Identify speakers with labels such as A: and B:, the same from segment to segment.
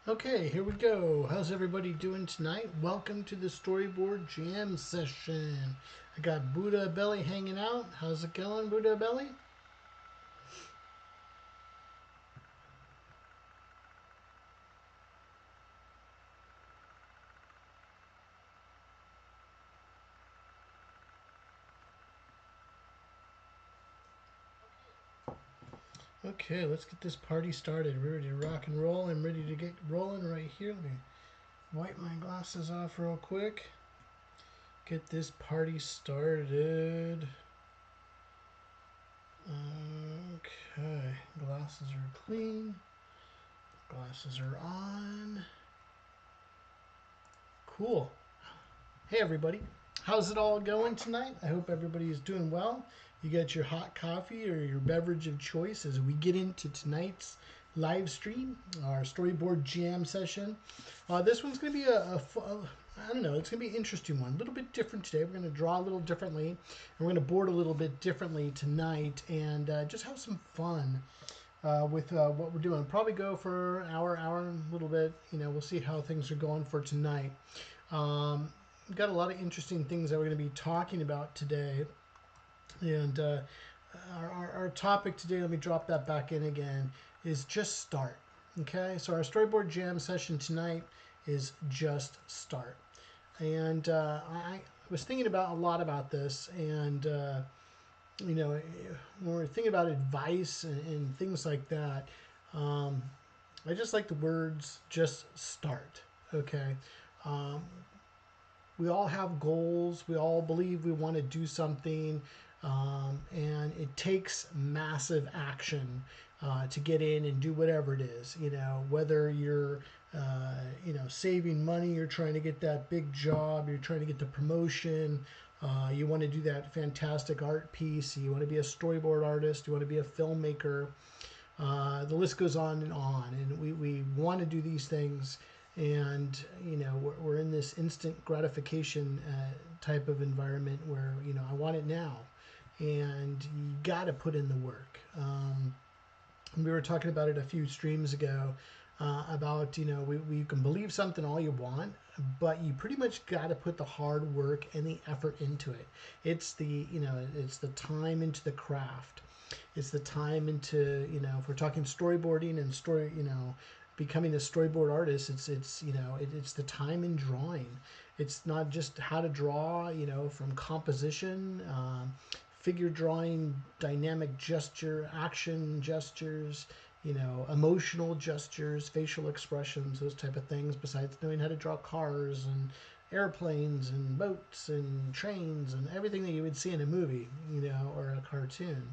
A: Okay, here we go. How's everybody doing tonight? Welcome to the Storyboard Jam session. I got Buddha Belly hanging out. How's it going, Buddha Belly? Okay, let's get this party started. We're ready to rock and roll. I'm ready to get rolling right here. Let me wipe my glasses off real quick. Get this party started. Okay, glasses are clean. Glasses are on. Cool. Hey everybody, how's it all going tonight? I hope everybody is doing well. You got your hot coffee or your beverage of choice as we get into tonight's live stream, our storyboard jam session. This one's going to be I don't know, it's going to be an interesting one. A little bit different today. We're going to draw a little differently, and we're going to board a little bit differently tonight, and just have some fun with what we're doing. Probably go for an hour and a little bit. You know, we'll see how things are going for tonight. We've got a lot of interesting things that we're going to be talking about today. And our topic today, let me drop that back in again, is just start. Okay, so our storyboard jam session tonight is just start. And I was thinking about a lot about this, and you know, when we're thinking about advice and things like that, I just like the words just start. Okay. We all have goals. We all believe we want to do something, and it takes massive action to get in and do whatever it is. You know, whether you're saving money, you're trying to get that big job, you're trying to get the promotion, you want to do that fantastic art piece, you want to be a storyboard artist, you want to be a filmmaker. The list goes on, and we want to do these things. And you know, we're in this instant gratification type of environment where, you know, I want it now, and you got to put in the work. We were talking about it a few streams ago about, you know, we can believe something all you want, but you pretty much got to put the hard work and the effort into it. It's the, you know, it's the time into the craft. It's the time into, you know, if we're talking storyboarding and becoming a storyboard artist, it's you know, it's the time in drawing. It's not just how to draw, you know, from composition, figure drawing, dynamic gesture, action gestures, you know, emotional gestures, facial expressions, those type of things, besides knowing how to draw cars and airplanes and boats and trains and everything that you would see in a movie, you know, or a cartoon,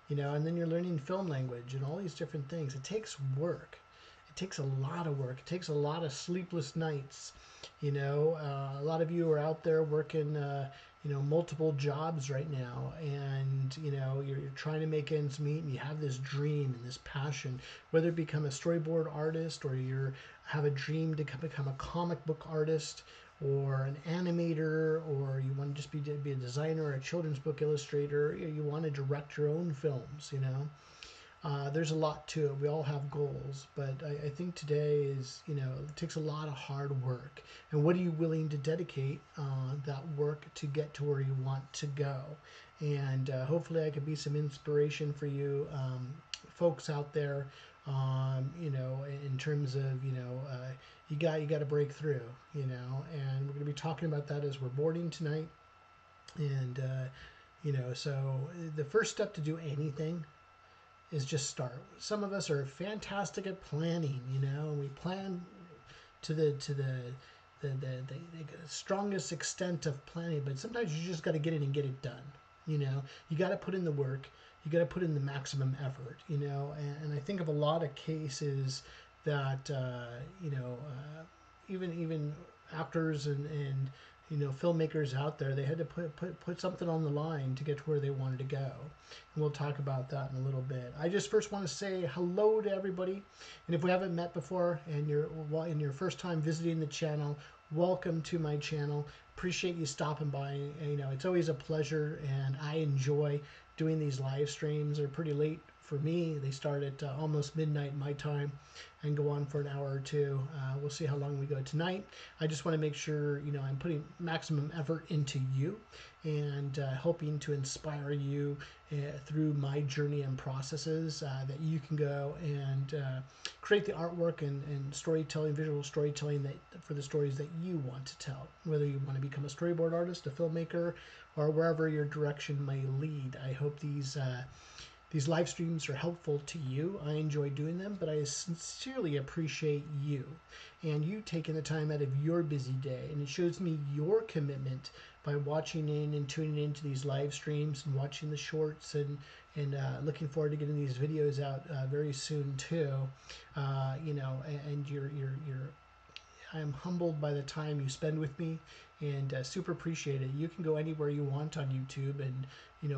A: you know. And then you're learning film language and all these different things. It takes work. It takes a lot of work. It takes a lot of sleepless nights. You know, a lot of you are out there working, you know, multiple jobs right now, and you know, you're trying to make ends meet, and you have this dream and this passion, whether it become a storyboard artist, or you have a dream to become a comic book artist, or an animator, or you want to just be a designer or a children's book illustrator. You want to direct your own films, you know. There's a lot to it. We all have goals, but I think today is, you know, it takes a lot of hard work. And what are you willing to dedicate that work to get to where you want to go? And hopefully I could be some inspiration for you folks out there, you know, in terms of, you know, you got to break through, you know. And we're going to be talking about that as we're boarding tonight. And, you know, so the first step to do anything is just start. Some of us are fantastic at planning, you know, and we plan to the strongest extent of planning, but sometimes you just got to get in and get it done. You know, you got to put in the work, you got to put in the maximum effort, you know. And I think of a lot of cases that you know, even actors and you know, filmmakers out there, they had to put something on the line to get to where they wanted to go. And we'll talk about that in a little bit. I just first want to say hello to everybody. And if we haven't met before and you're in your first time visiting the channel, welcome to my channel. Appreciate you stopping by. You know, it's always a pleasure, and I enjoy doing these live streams. They're pretty late For me, they start at almost midnight my time and go on for an hour or two. We'll see how long we go tonight. I just want to make sure, I'm putting maximum effort into you and hoping to inspire you through my journey and processes that you can go and create the artwork and storytelling, visual storytelling for the stories that you want to tell, whether you want to become a storyboard artist, a filmmaker, or wherever your direction may lead. I hope these live streams are helpful to you. I enjoy doing them, but I sincerely appreciate you and you taking the time out of your busy day. And it shows me your commitment by watching in and tuning into these live streams and watching the shorts and looking forward to getting these videos out very soon too. And I'm humbled by the time you spend with me and super appreciate it. You can go anywhere you want on YouTube and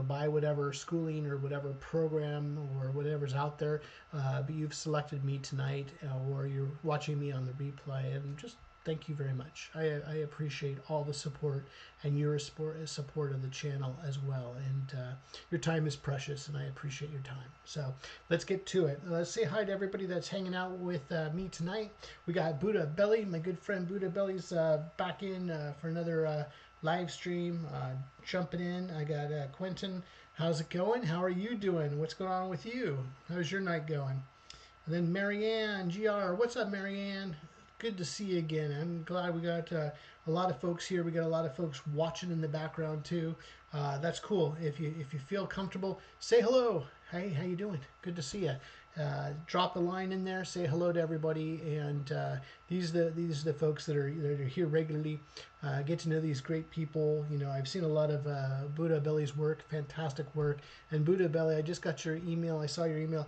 A: buy whatever schooling or whatever program or whatever's out there, but you've selected me tonight or you're watching me on the replay, and just thank you very much. I appreciate all the support and your support of the channel as well, and your time is precious and I appreciate your time. So let's get to it. Let's say hi to everybody that's hanging out with me tonight. We got Buddha Belly, my good friend Buddha Belly's back in for another live stream, jumping in. I got Quentin. How's it going? How are you doing? What's going on with you? How's your night going? And then Marianne, GR. What's up, Marianne? Good to see you again. I'm glad we got a lot of folks here. We got a lot of folks watching in the background too. That's cool. If you feel comfortable, say hello. Hey, how you doing? Good to see you. Drop a line in there, say hello to everybody, and these are the folks that are here regularly. Get to know these great people. I've seen a lot of Buddha Belly's work, fantastic work. And Buddha Belly, I just got your email. I saw your email.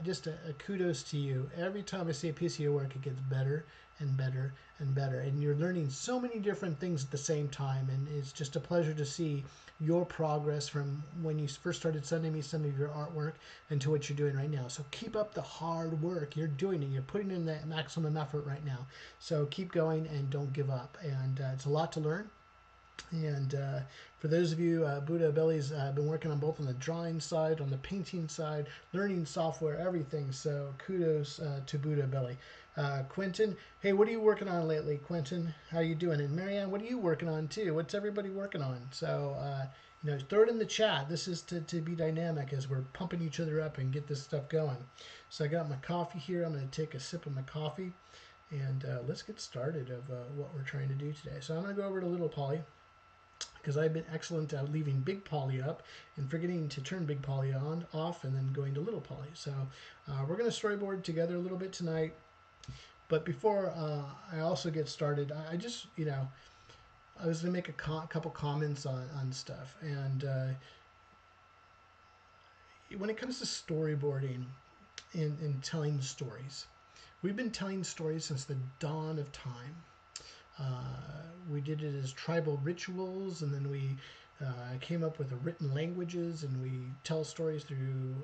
A: Just a kudos to you. Every time I see a piece of your work, it gets better and better and better. And you're learning so many different things at the same time, and it's just a pleasure to see your progress from when you first started sending me some of your artwork and to what you're doing right now. So keep up the hard work. You're doing it. You're putting in the maximum effort right now. So keep going and don't give up. And it's a lot to learn. And for those of you, Buddha Belly's been working on both on the drawing side, on the painting side, learning software, everything. So kudos to Buddha Belly. Quentin, hey, what are you working on lately, Quentin? How are you doing? And Marianne, what are you working on too? What's everybody working on? So, throw it in the chat. This is to be dynamic as we're pumping each other up and get this stuff going. So I got my coffee here. I'm going to take a sip of my coffee and let's get started of what we're trying to do today. So I'm going to go over to Little Polly, because I've been excellent at leaving Big Polly up and forgetting to turn Big Polly off and then going to Little Polly. So we're going to storyboard together a little bit tonight. But before I also get started, I just, I was going to make a couple comments on stuff. And when it comes to storyboarding and telling stories, we've been telling stories since the dawn of time. We did it as tribal rituals, and then we came up with the written languages, and we tell stories through,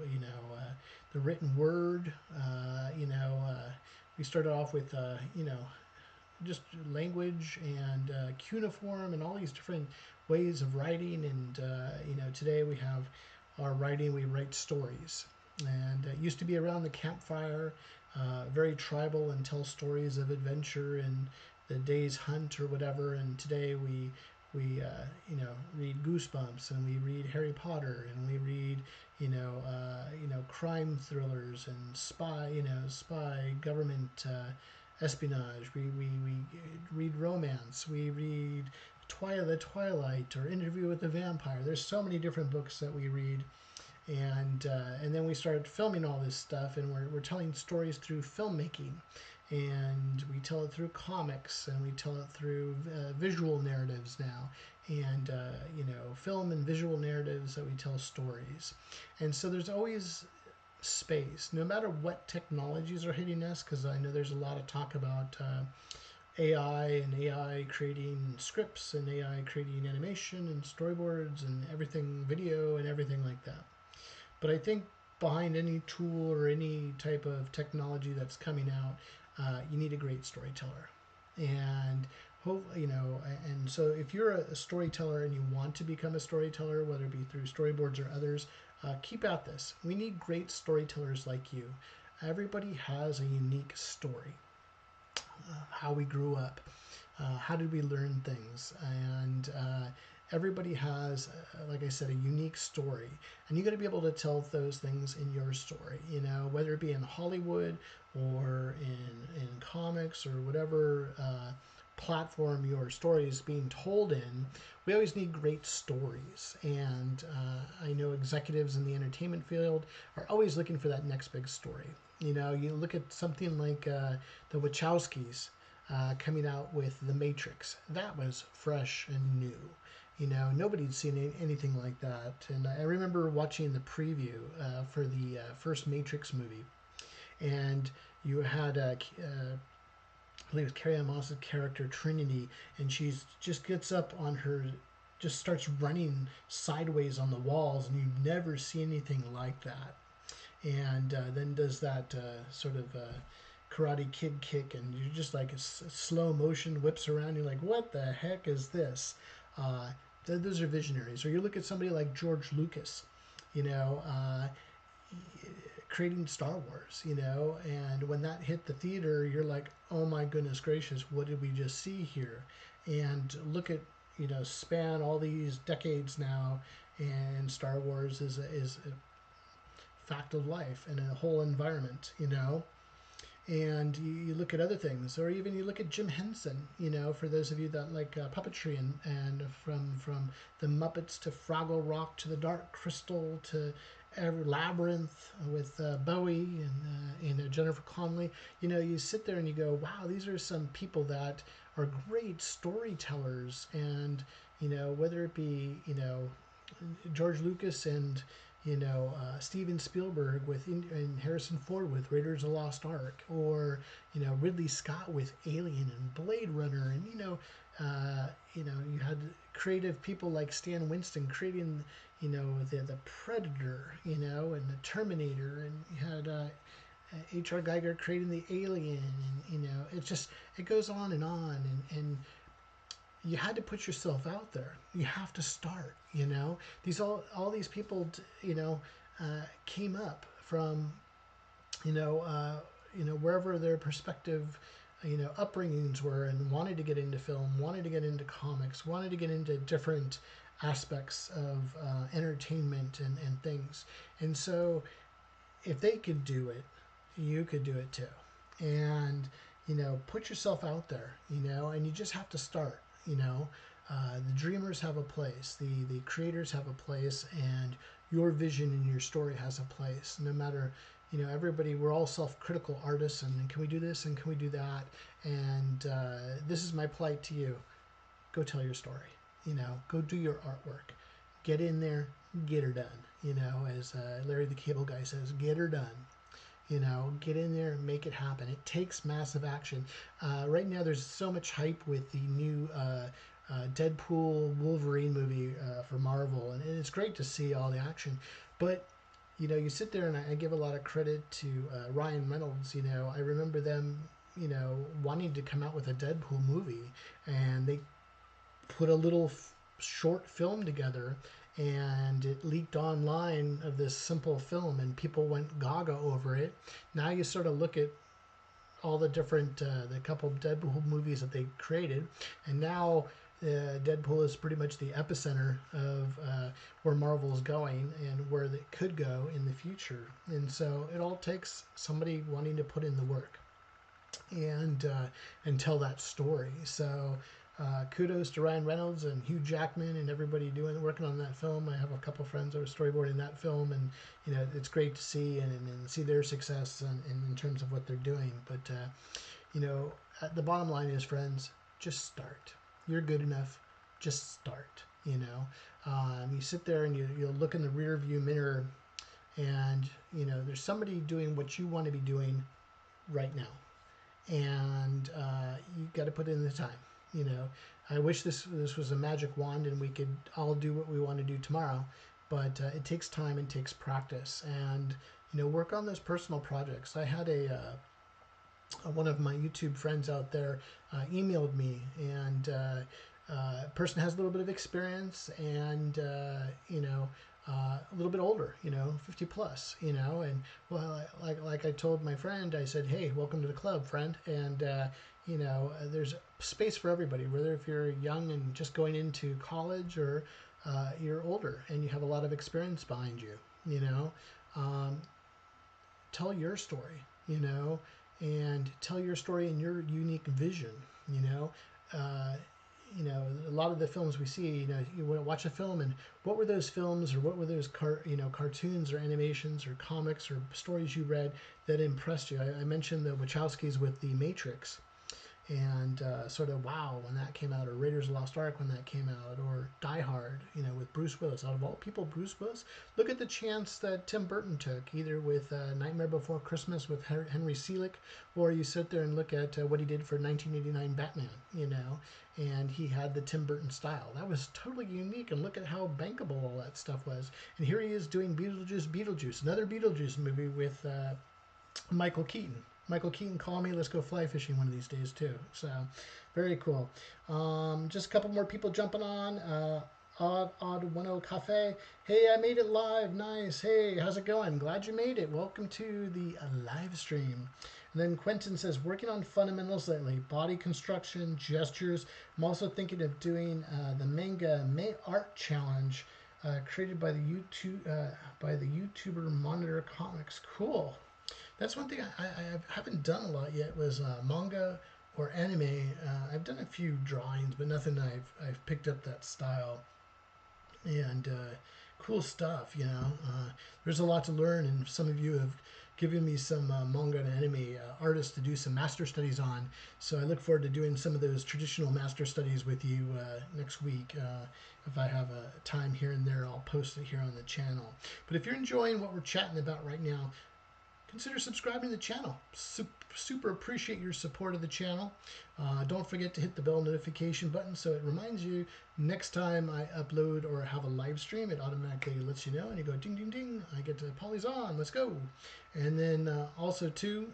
A: the written word. We started off with, just language and cuneiform and all these different ways of writing. And, today we have our writing, we write stories. And it used to be around the campfire, very tribal, and tell stories of adventure and the day's hunt or whatever. And today we read Goosebumps, and we read Harry Potter, and we read crime thrillers and spy government espionage. We read romance. We read The Twilight or Interview with the Vampire. There's so many different books that we read. And then we started filming all this stuff, and we're telling stories through filmmaking, and we tell it through comics, and we tell it through visual narratives now, and film and visual narratives that we tell stories. And so there's always space, no matter what technologies are hitting us, because I know there's a lot of talk about AI and AI creating scripts and AI creating animation and storyboards and everything, video and everything like that. But I think behind any tool or any type of technology that's coming out, you need a great storyteller. And so if you're a storyteller and you want to become a storyteller, whether it be through storyboards or others, keep at this. We need great storytellers like you. Everybody has a unique story. How we grew up, how did we learn things, and everybody has, like I said, a unique story, and you got to be able to tell those things in your story. You know, whether it be in Hollywood or in comics or whatever platform your story is being told in. We always need great stories, and I know executives in the entertainment field are always looking for that next big story. You know, you look at something like the Wachowskis coming out with The Matrix. That was fresh and new. You know, nobody'd seen anything like that. And I remember watching the preview for the first Matrix movie, and you had I believe it's Carrie-Anne Moss's character Trinity, and she's just gets up on her, just starts running sideways on the walls, and you never see anything like that. And then does that sort of Karate Kid kick, and you're just like slow motion whips around. You're like, what the heck is this? Those are visionaries. Or you look at somebody like George Lucas, you know, creating Star Wars, you know, and when that hit the theater, you're like, oh my goodness gracious, what did we just see here? And look at, you know, span all these decades now, and Star Wars is a fact of life and a whole environment, you know. And you look at other things, or even you look at Jim Henson, you know, for those of you that like puppetry, and from the Muppets to Fraggle Rock to the Dark Crystal to Labyrinth with Bowie and Jennifer Connelly. You know, you sit there and you go, wow, these are some people that are great storytellers. And, you know, whether it be, you know, George Lucas and, you know, Steven Spielberg and Harrison Ford with Raiders of the Lost Ark, or, you know, Ridley Scott with Alien and Blade Runner, and you had creative people like Stan Winston creating, you know, the Predator, you know, and the Terminator, and you had H.R. Geiger creating the Alien, and you know, it goes on, and you had to put yourself out there. You have to start, you know. All these people, you know, came up from, wherever their perspective, you know, upbringings were, and wanted to get into film, wanted to get into comics, wanted to get into different aspects of entertainment and things. And so if they could do it, you could do it too. And, you know, put yourself out there, you know, and you just have to start. You know, the dreamers have a place, the creators have a place, and your vision and your story has a place. No matter, you know, everybody, we're all self-critical artists, and can we do this and can we do that? And this is my plight to you. Go tell your story, you know, go do your artwork. Get in there, get her done. You know, as Larry the Cable Guy says, get her done. You know, get in there and make it happen. It takes massive action. Right now, there's so much hype with the new Deadpool Wolverine movie for Marvel, and it's great to see all the action. But, you know, you sit there, and I give a lot of credit to Ryan Reynolds. You know, I remember them, you know, wanting to come out with a Deadpool movie, and they put a little short film together, and it leaked online of this simple film, and people went gaga over it. Now you sort of look at all the different, the couple of Deadpool movies that they created, and now Deadpool is pretty much the epicenter of where Marvel's going and where they could go in the future. And so it all takes somebody wanting to put in the work and tell that story. So kudos to Ryan Reynolds and Hugh Jackman and everybody working on that film. I have a couple friends that are storyboarding that film, and you know, it's great to see and see their success in terms of what they're doing. But you know, the bottom line is, friends, just start. You're good enough. Just start. You know, you sit there and you'll look in the rear view mirror, and you know, there's somebody doing what you want to be doing right now, and you got to put in the time. You know, I wish this was a magic wand and we could all do what we want to do tomorrow, but it takes time and takes practice, and you know, work on those personal projects. I had one of my YouTube friends out there emailed me, and person has a little bit of experience, and you know, a little bit older, 50 plus, and well, like I told my friend, I said, hey, welcome to the club, friend, and there's space for everybody, whether if you're young and just going into college or you're older and you have a lot of experience behind you, um, tell your story, and tell your story in your unique vision, you know. Uh, a lot of the films we see, you watch a film and what were those films or what were those cartoons or animations or comics or stories you read that impressed you? I mentioned the Wachowskis with The Matrix, and sort of wow when that came out, or Raiders of the Lost Ark when that came out, or Die Hard, with Bruce Willis. Out of all people, Bruce Willis. Look at the chance that Tim Burton took, either with Nightmare Before Christmas with Henry Selick, or you sit there and look at what he did for 1989 Batman, and he had the Tim Burton style. That was totally unique, and look at how bankable all that stuff was. And here he is doing Beetlejuice, another Beetlejuice movie with Michael Keaton. Michael Keaton, call me. Let's go fly fishing one of these days too. So, very cool. Just a couple more people jumping on. Odd 10 Cafe. Hey, I made it live. Nice. Hey, how's it going? Glad you made it. Welcome to the live stream. And then Quentin says, working on fundamentals lately, body construction, gestures. I'm also thinking of doing the manga May Art Challenge created by the YouTuber Monitor Comics. Cool. That's one thing I haven't done a lot yet was manga or anime. I've done a few drawings, but nothing I've picked up that style. And cool stuff, there's a lot to learn, and some of you have given me some manga and anime artists to do some master studies on. So I look forward to doing some of those traditional master studies with you next week. If I have a time here and there, I'll post it here on the channel. But if you're enjoying what we're chatting about right now, consider subscribing to the channel. Super appreciate your support of the channel. Don't forget to hit the bell notification button so it reminds you next time I upload or have a live stream, it automatically lets you know, and you go ding ding ding, I get to Polly's on, let's go. And then also too,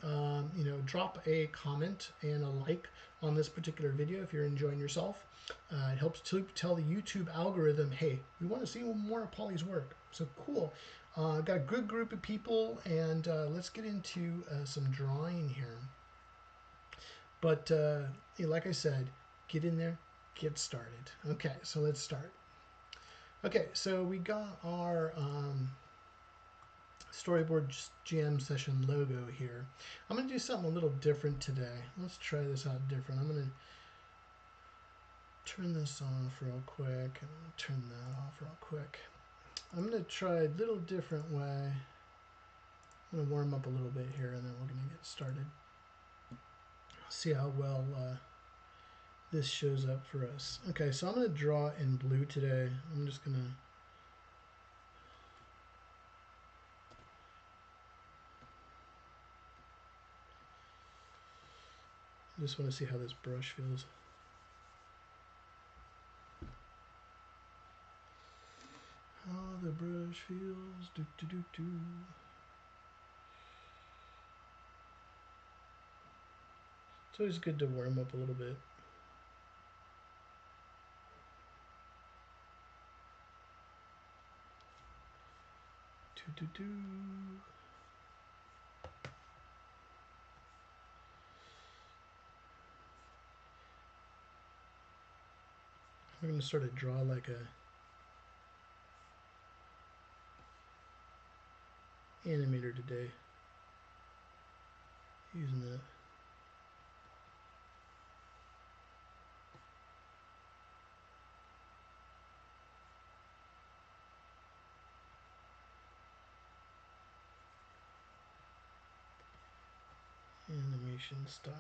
A: drop a comment and a like on this particular video if you're enjoying yourself. It helps to tell the YouTube algorithm, hey, we want to see more of Polly's work. So cool. Got a good group of people, and let's get into some drawing here. But like I said, get in there, get started. Okay, so let's start. Okay, so we got our Storyboard Jam Session logo here. I'm going to do something a little different today. Let's try this out different. I'm going to turn this off real quick and turn that off real quick. I'm going to try a little different way. I'm going to warm up a little bit here, and then we're going to get started. See how well this shows up for us. Okay, so I'm going to draw in blue today. I'm just going to want to see how this brush feels. How the brush feels. Do, do, do, do. It's always good to warm up a little bit. Do, do, do. I'm going to sort of draw like a animator today, using that. Animation style.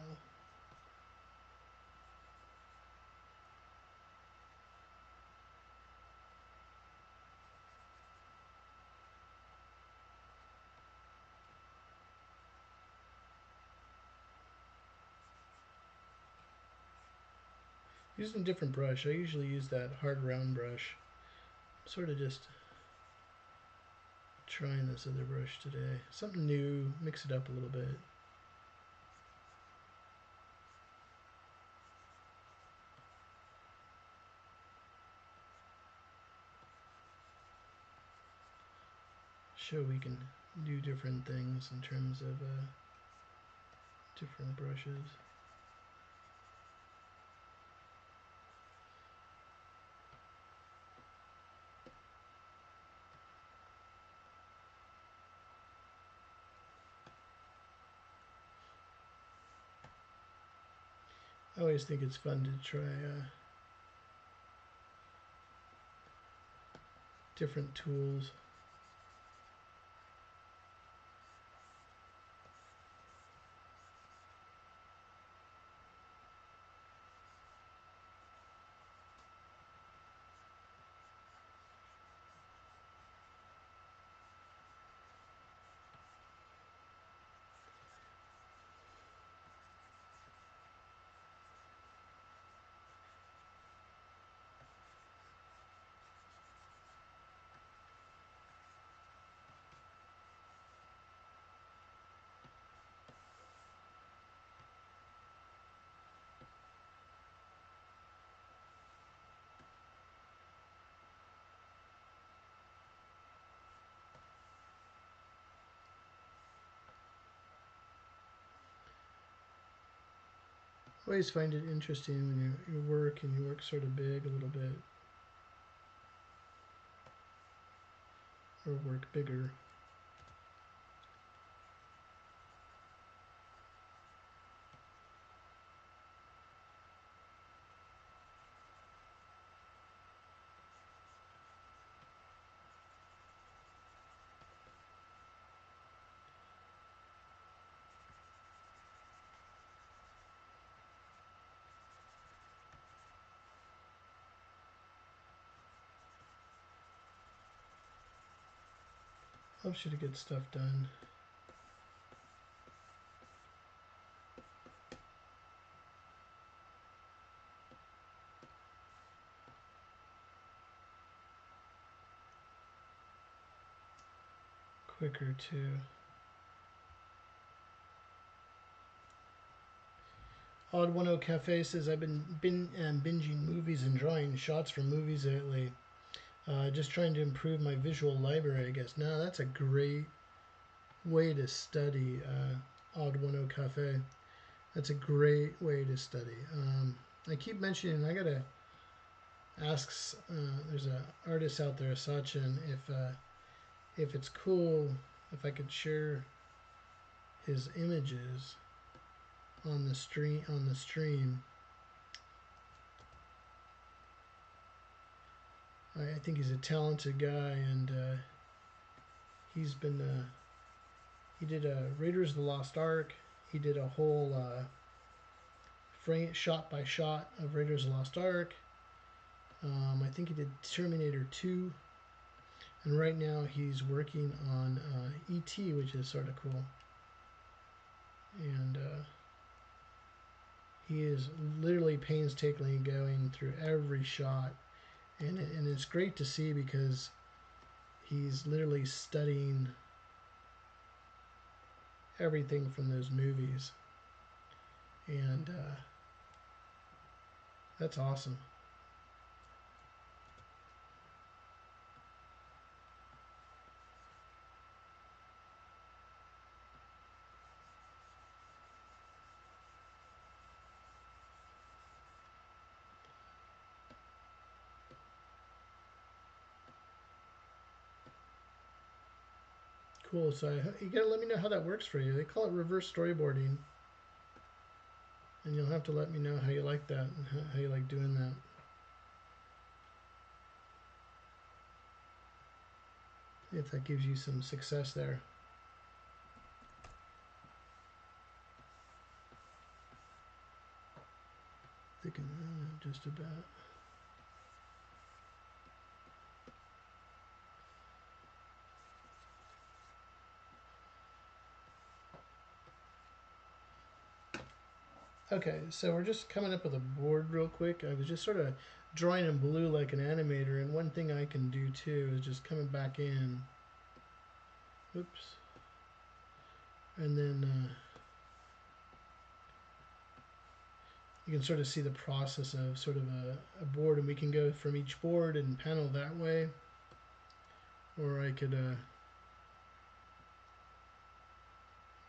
A: Using a different brush. I usually use that hard round brush. Sort of just trying this other brush today. Something new, mix it up a little bit. show we can do different things in terms of different brushes. I always think it's fun to try different tools. I always find it interesting when you work and you work sort of big a little bit, or work bigger. Helps you to get stuff done. Quicker too. Odd 10 Cafe says, I've been binging movies and drawing shots from movies lately. Just trying to improve my visual library, I guess. Now that's a great way to study, Odd 10 Cafe. That's a great way to study. I keep mentioning, I gotta ask, there's an artist out there, Sachin, if it's cool if I could share his images on the stream. I think he's a talented guy, and he's been he did Raiders of the Lost Ark. He did a whole frame shot by shot of Raiders of the Lost Ark. I think he did Terminator 2, and right now he's working on E.T., which is sort of cool. And he is literally painstakingly going through every shot, and it's great to see because he's literally studying everything from those movies, and that's awesome. Cool. So you gotta let me know how that works for you. They call it reverse storyboarding, and you'll have to let me know how you like that and how you like doing that. If that gives you some success there. Thinking just about. Okay, so we're just coming up with a board real quick. I was just sort of drawing in blue like an animator, and one thing I can do too is just coming back in. Oops. And then you can sort of see the process of sort of a board, and we can go from each board and panel that way, or I could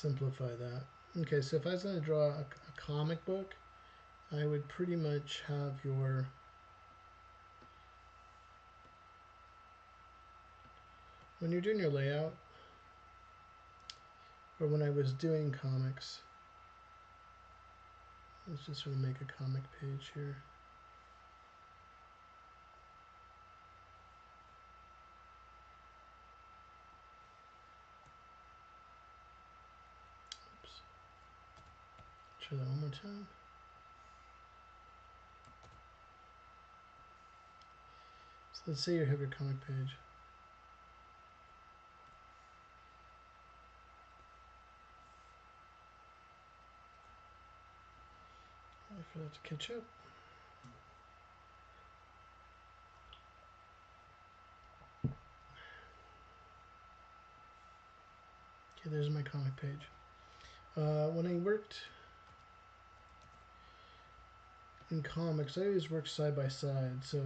A: simplify that. Okay, so if I was going to draw a comic book, I would pretty much have your when you're doing your layout, or when I was doing comics, let's just sort of make a comic page here. Oops. Try that one more time. So let's say you have your comic page. Wait for that to catch up. Okay, there's my comic page. When I worked in comics, I always worked side by side, so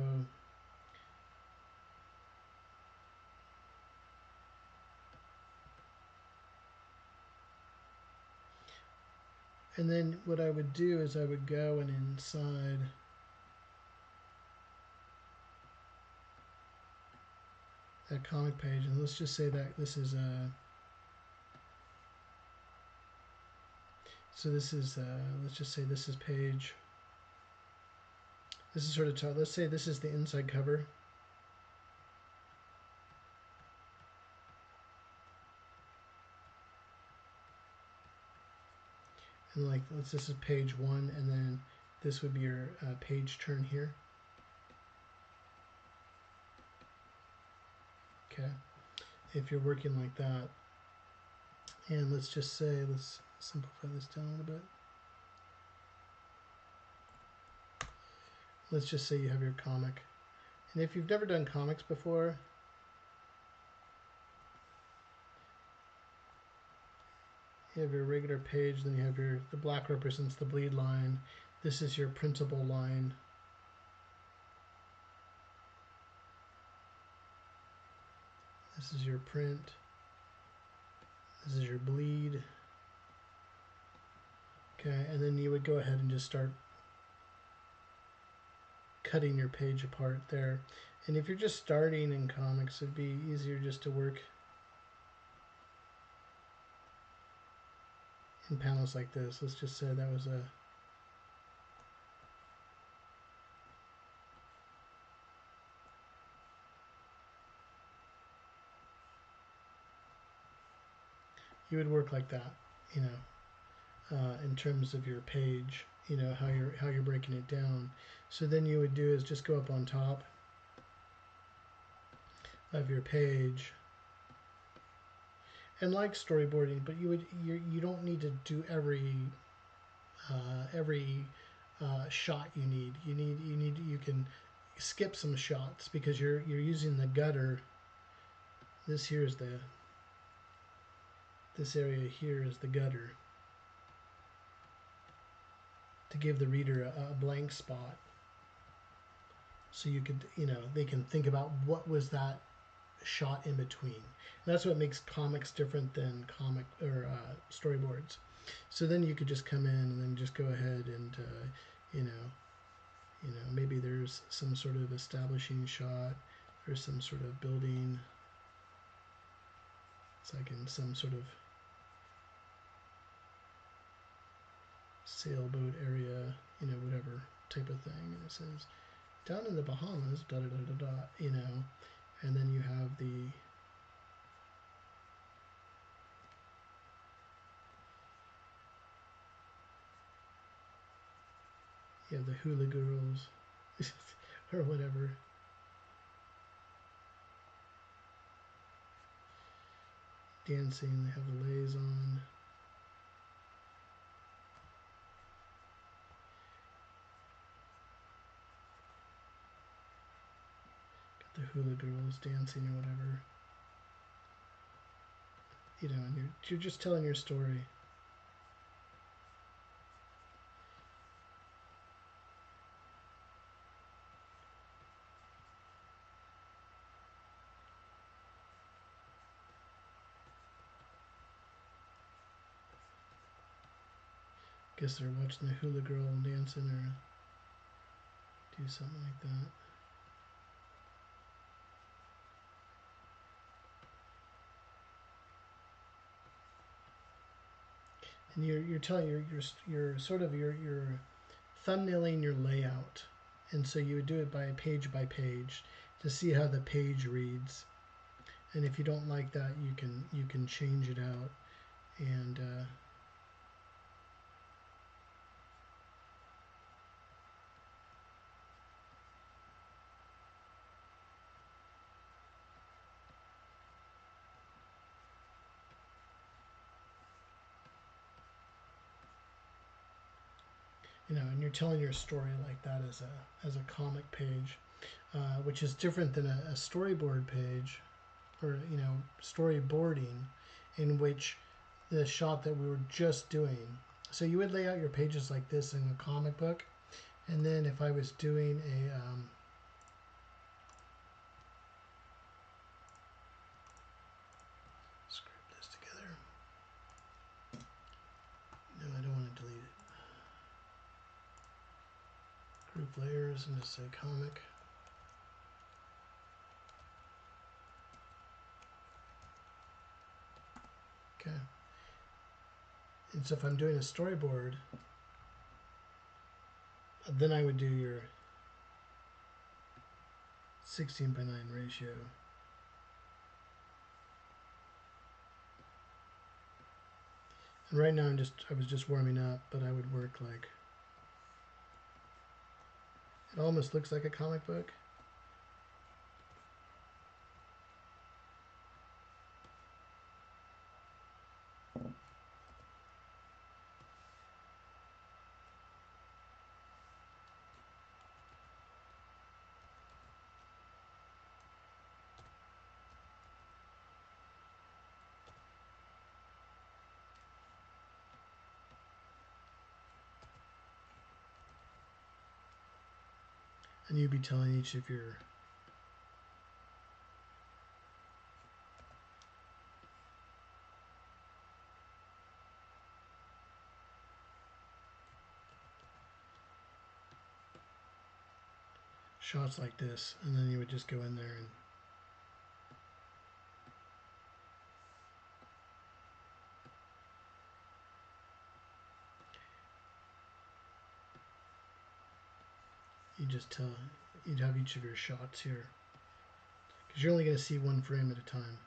A: and then what I would do is I would go and inside that comic page, and let's just say that this is so this is let's just say this is page. This is sort of let's say this is the inside cover. And like this is page 1, and then this would be your page turn here. Okay, if you're working like that, and let's just say, let's simplify this down a little bit. Let's just say you have your comic, and if you've never done comics before, you have your regular page, then you have the black represents the bleed line. This is your printable line. This is your print. This is your bleed. Okay, and then you would go ahead and just start cutting your page apart there. And if you're just starting in comics, it'd be easier just to work in panels like this. Let's just say that was a you would work like that, you know, in terms of your page, you know, how you're breaking it down. So then you would do is just go up on top of your page, and like storyboarding, but you don't need to do every shot you need. You can skip some shots because you're using the gutter. This area here is the gutter to give the reader a blank spot, so you could, you know, they can think about what was that shot in between. And that's what makes comics different than comic or storyboards. So then you could just come in and then just go ahead and you know, maybe there's some sort of establishing shot, there's some sort of building. It's like in some sort of sailboat area, you know, whatever type of thing. And it says down in the Bahamas, da da da da da, you know, and then you have the hula girls or whatever. Dancing, they have the lays on. Got the hula girls dancing or whatever. You know, and you're just telling your story. Guess they're watching the hula girl dancing or do something like that. And you're telling you're sort of you're thumbnailing your layout, and so you would do it by page to see how the page reads. And if you don't like that, you can change it out. And you know, and you're telling your story like that as a comic page, which is different than a storyboard page, or you know, storyboarding, in which the shot that we were just doing. So you would lay out your pages like this in a comic book, and then if I was doing a scrape this together. No, I don't want to delete it. Group layers and just say comic. Okay. And so if I'm doing a storyboard, then I would do your 16:9 ratio. And right now I was just warming up, but I would work like, it almost looks like a comic book. And you'd be telling each of your shots like this, and then you would just go in there and you'd have each of your shots here, because you're only going to see one frame at a time.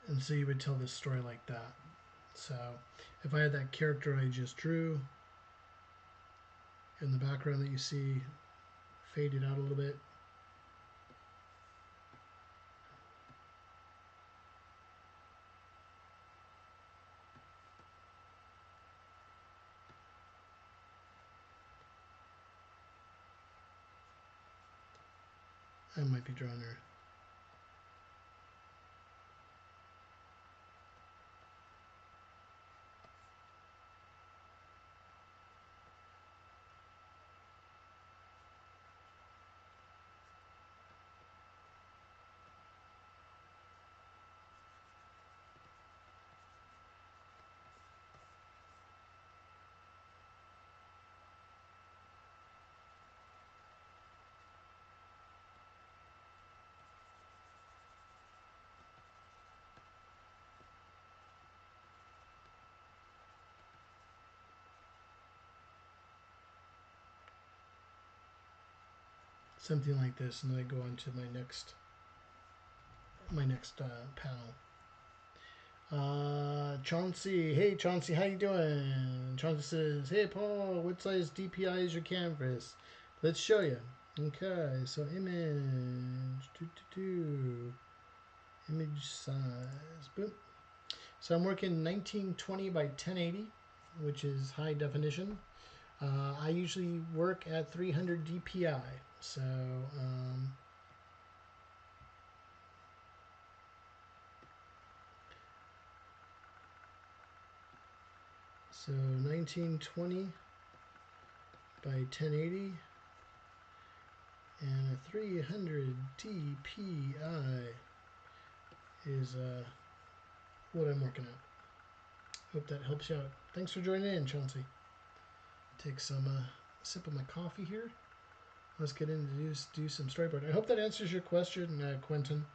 A: And so you would tell this story like that. So if I had that character I just drew in the background that you see faded out a little bit, I might be drawing her. Something like this, and then I go on to my next panel. Chauncey, hey Chauncey, how you doing? Chauncey says, hey Paul, what size DPI is your canvas? Let's show you. Okay, so image, image size, boom. So I'm working 1920 by 1080, which is high definition. I usually work at 300 DPI, so So 1920 by 1080 and a 300 dpi is what I'm working at. Hope that helps you out. Thanks for joining in, Chauncey. Take some sip of my coffee here. Let's get into do some storyboard. I hope that answers your question, Quentin.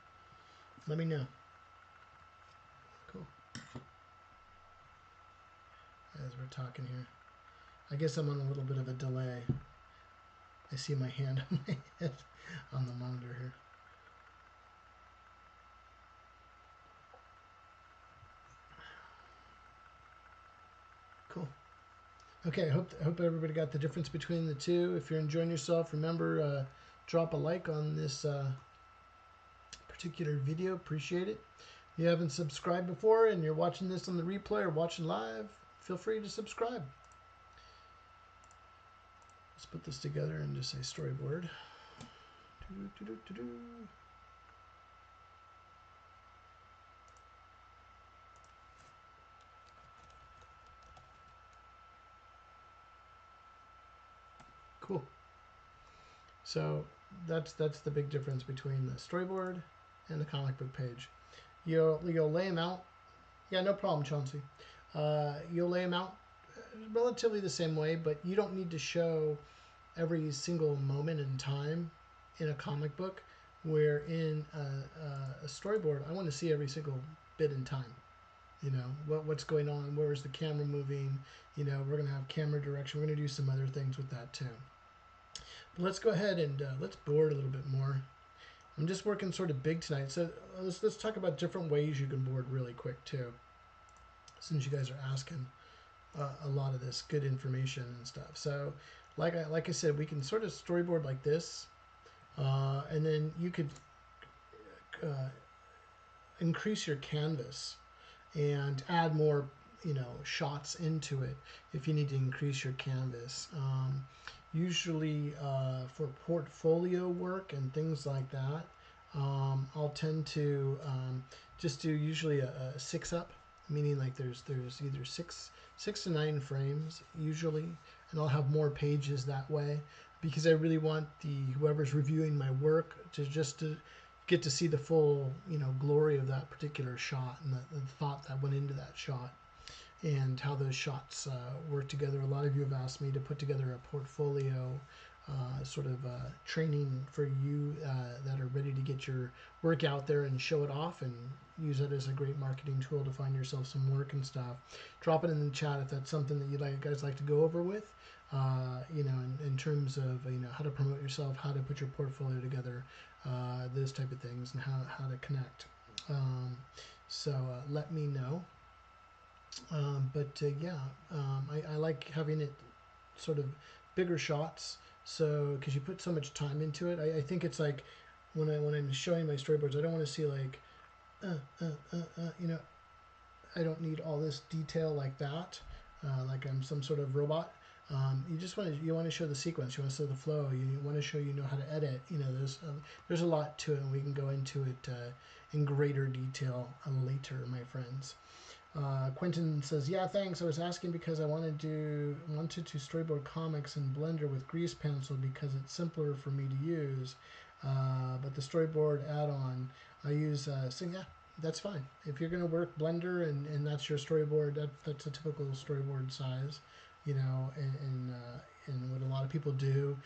A: Let me know. Cool. As we're talking here, I guess I'm on a little bit of a delay. I see my hand on my head on the monitor here. Cool. Okay, I hope everybody got the difference between the two. If you're enjoying yourself, remember drop a like on this particular video. Appreciate it. If you haven't subscribed before and you're watching this on the replay or watching live, feel free to subscribe. Let's put this together and just say storyboard. Cool. So that's the big difference between the storyboard and the comic book page. You'll lay them out. Yeah, no problem, Chauncey. You'll lay them out relatively the same way, but you don't need to show every single moment in time in a comic book, where in a storyboard, I want to see every single bit in time. You know, what's going on, where is the camera moving, you know, we're going to have camera direction, we're going to do some other things with that too. But let's go ahead and let's board a little bit more. I'm just working sort of big tonight, so let's talk about different ways you can board really quick too, since you guys are asking a lot of this good information and stuff. So like I said, we can sort of storyboard like this, and then you could increase your canvas and add more, you know, shots into it if you need to increase your canvas. Usually for portfolio work and things like that, I'll tend to just do usually a 6-up, meaning like there's either six to 9 frames usually, and I'll have more pages that way, because I really want whoever's reviewing my work to get to see the full, you know, glory of that particular shot and the thought that went into that shot and how those shots work together. A lot of you have asked me to put together a portfolio sort of training for you that are ready to get your work out there and show it off and use it as a great marketing tool to find yourself some work and stuff. Drop it in the chat if that's something that you guys like to go over with. You know, in terms of, you know, how to promote yourself, how to put your portfolio together, those type of things, and how to connect. So let me know. Yeah, I like having it sort of bigger shots, so because you put so much time into it. I think it's like when I'm showing my storyboards, I don't want to see like you know, I don't need all this detail like that, like I'm some sort of robot. You just want to show the sequence, you want to show the flow, you want to show you know how to edit. You know, there's a lot to it, and we can go into it in greater detail later, my friends. Quentin says, yeah, thanks. I was asking because I wanted to storyboard comics in Blender with grease pencil because it's simpler for me to use. But the storyboard add-on I use, so yeah, that's fine. If you're going to work Blender and that's your storyboard, that's a typical storyboard size, you know, and what a lot of people do.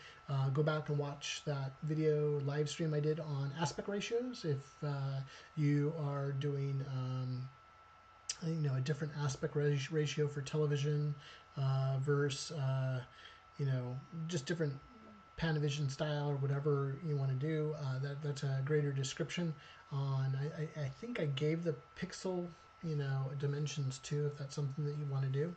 A: Go back and watch that video live stream I did on aspect ratios. If you are doing you know, a different aspect ratio for television versus you know, just different Panavision style or whatever you want to do, that's a greater description on. I think I gave the pixel, you know, dimensions too, if that's something that you want to do.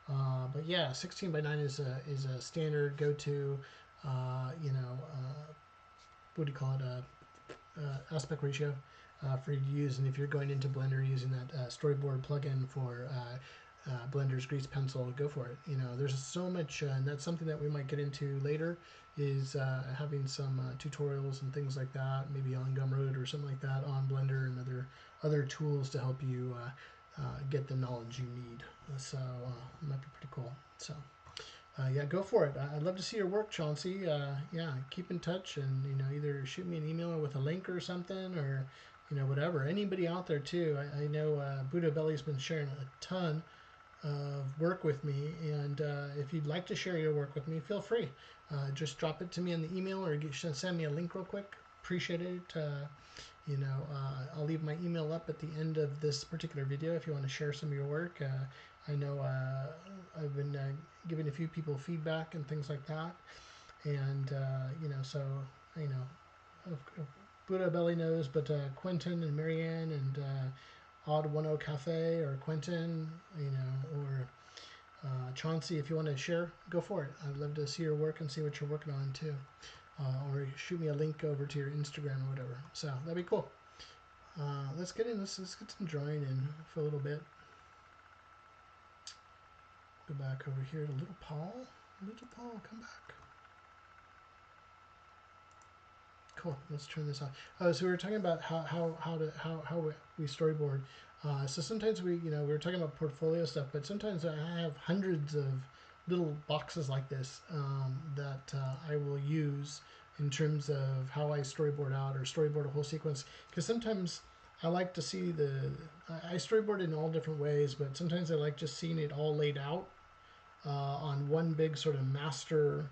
A: But yeah, 16 by 9 is a standard go-to, you know, what do you call it, aspect ratio for you to use. And if you're going into Blender using that Storyboard plugin for Blender's grease pencil, go for it. You know, there's so much, and that's something that we might get into later, is having some tutorials and things like that, maybe on Gumroad or something like that, on Blender and other tools to help you get the knowledge you need. So it might be pretty cool. So yeah, go for it. I'd love to see your work, Chauncey. Yeah, keep in touch and either shoot me an email with a link or something, or whatever. Anybody out there too. I know Buddha Belly's been sharing a ton of work with me, and if you'd like to share your work with me, feel free. Just drop it to me in the email or send me a link real quick. Appreciate it. I'll leave my email up at the end of this particular video if you want to share some of your work. I know I've been giving a few people feedback and things like that, and so Buddha Belly knows, but Quentin and Marianne and Odd 10 Cafe or Quentin, or Chauncey, if you want to share, go for it. I'd love to see your work and see what you're working on too. Or shoot me a link over to your Instagram or whatever. So that'd be cool. Let's get in. Let's get some drawing in for a little bit. Go back over here to Little Paul. Little Paul, come back. Cool. Let's turn this on. So we were talking about how we storyboard. So sometimes we were talking about portfolio stuff, but sometimes I have hundreds of little boxes like this that I will use in terms of how I storyboard out or storyboard a whole sequence. Because sometimes I like to see I storyboard in all different ways, but sometimes I like just seeing it all laid out on one big sort of master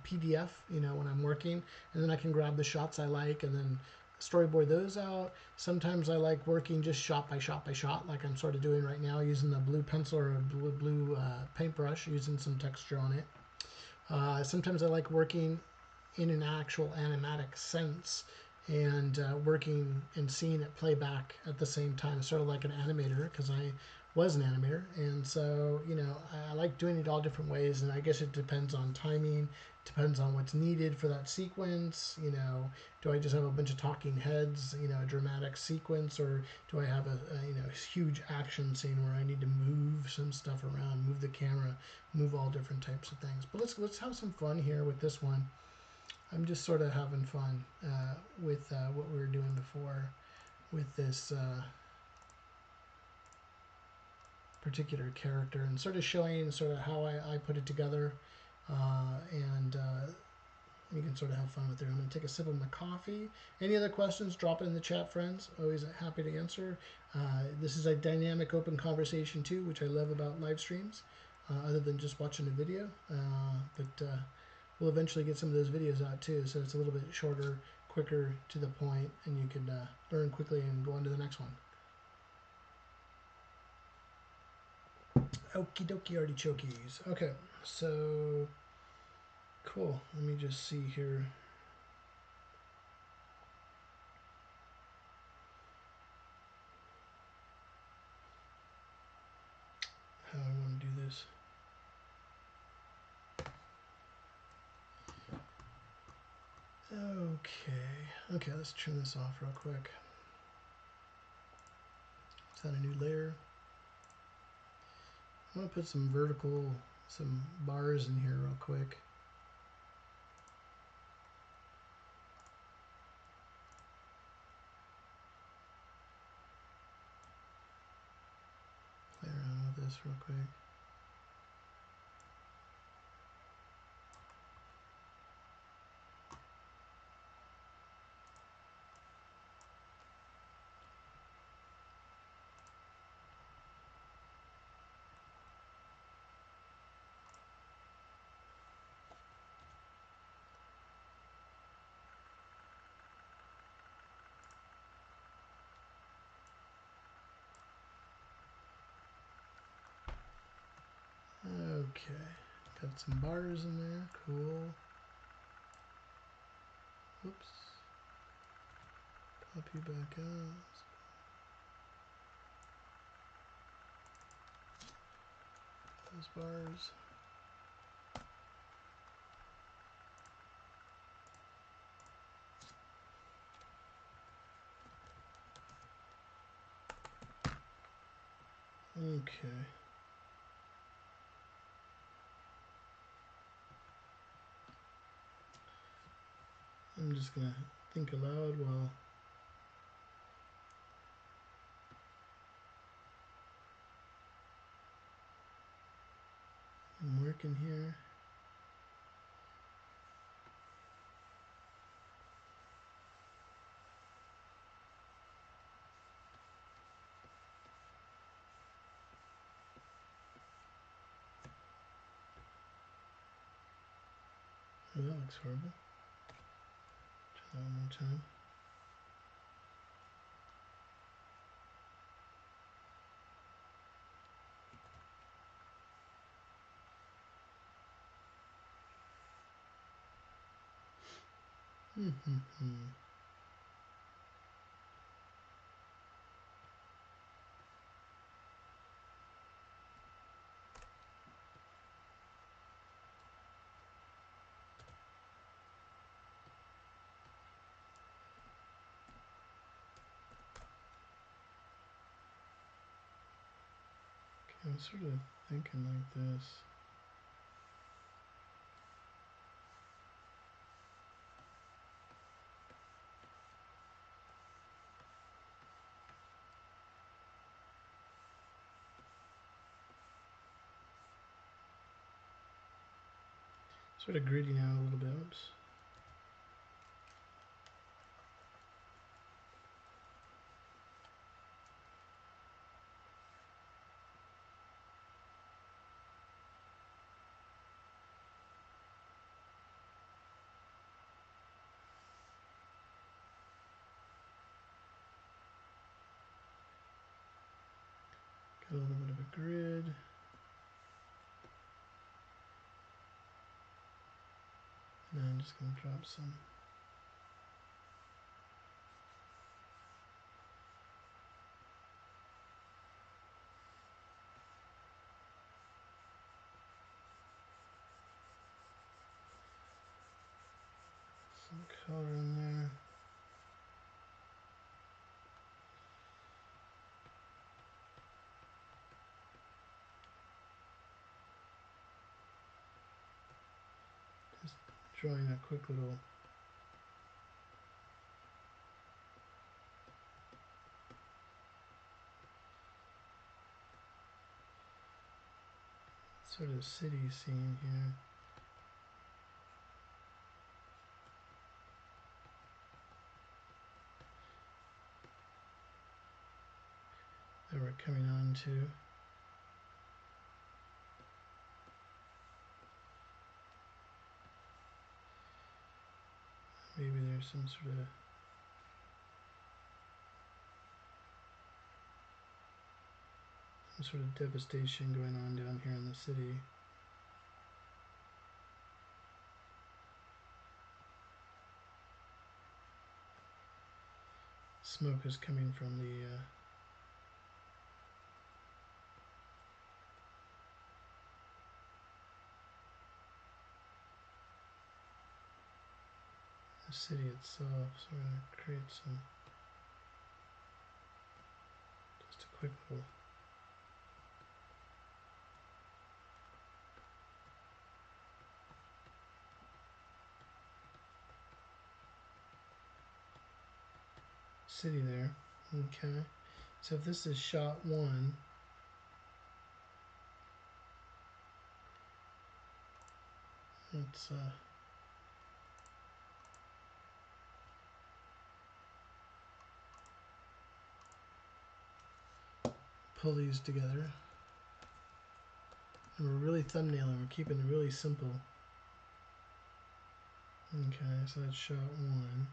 A: PDF, when I'm working, and then I can grab the shots I like and then storyboard those out. Sometimes I like working just shot by shot by shot, like I'm sort of doing right now, using a blue pencil or a blue paintbrush, using some texture on it. Sometimes I like working in an actual animatic sense and working and seeing it play back at the same time, sort of like an animator, because I was an animator, and so I like doing it all different ways, and I guess it depends on timing, depends on what's needed for that sequence. Do I just have a bunch of talking heads, a dramatic sequence, or do I have a huge action scene where I need to move some stuff around, move the camera, move all different types of things. But let's have some fun here with this one. I'm just sort of having fun with what we were doing before with this particular character, and sort of showing sort of how I put it together, and you can sort of have fun with it. I'm going to take a sip of my coffee. Any other questions, drop it in the chat, friends. Always happy to answer. This is a dynamic open conversation too, which I love about live streams, other than just watching a video, but we'll eventually get some of those videos out too, so it's a little bit shorter, quicker, to the point, and you can learn quickly and go on to the next one. Okie dokie artichokes. Okay, so cool. Let me just see here. How I want to do this. Okay, let's turn this off real quick. Let's add a new layer. I'm going to put some bars in here real quick. Play around with this real quick. Okay, got some bars in there, cool. Whoops, copy back out. Those bars. Okay. I'm just gonna think aloud while I'm working here. Oh, that looks horrible. Try that one more time. I'm sort of thinking like this. Sort of gritting out a little bit. Oops. Got a little bit of a grid. And I'm just going to drop some color in there. Just drawing a quick little sort of city scene here. That we're coming on to. Maybe there's some sort of devastation going on down here in the city. Smoke is coming from the city itself, so we're going to create some, just a quick little city there. Okay, so if this is shot one, let's pull these together. And we're really thumbnailing, we're keeping it really simple. Okay, so that's shot one.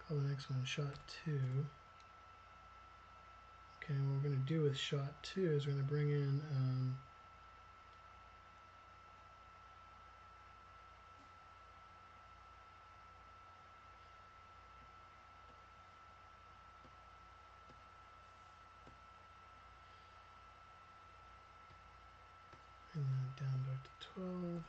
A: Call the next one shot two. Okay, and what we're going to do with shot two is we're going to bring in bring that down back to 12.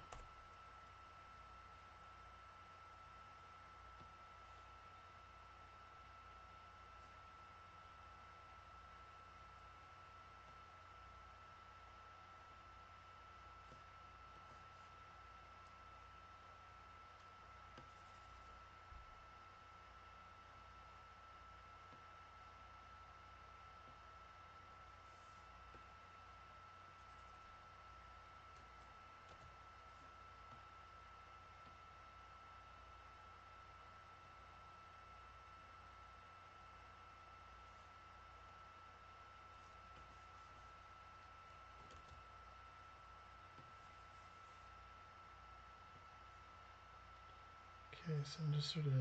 A: Okay, so I'm just sort of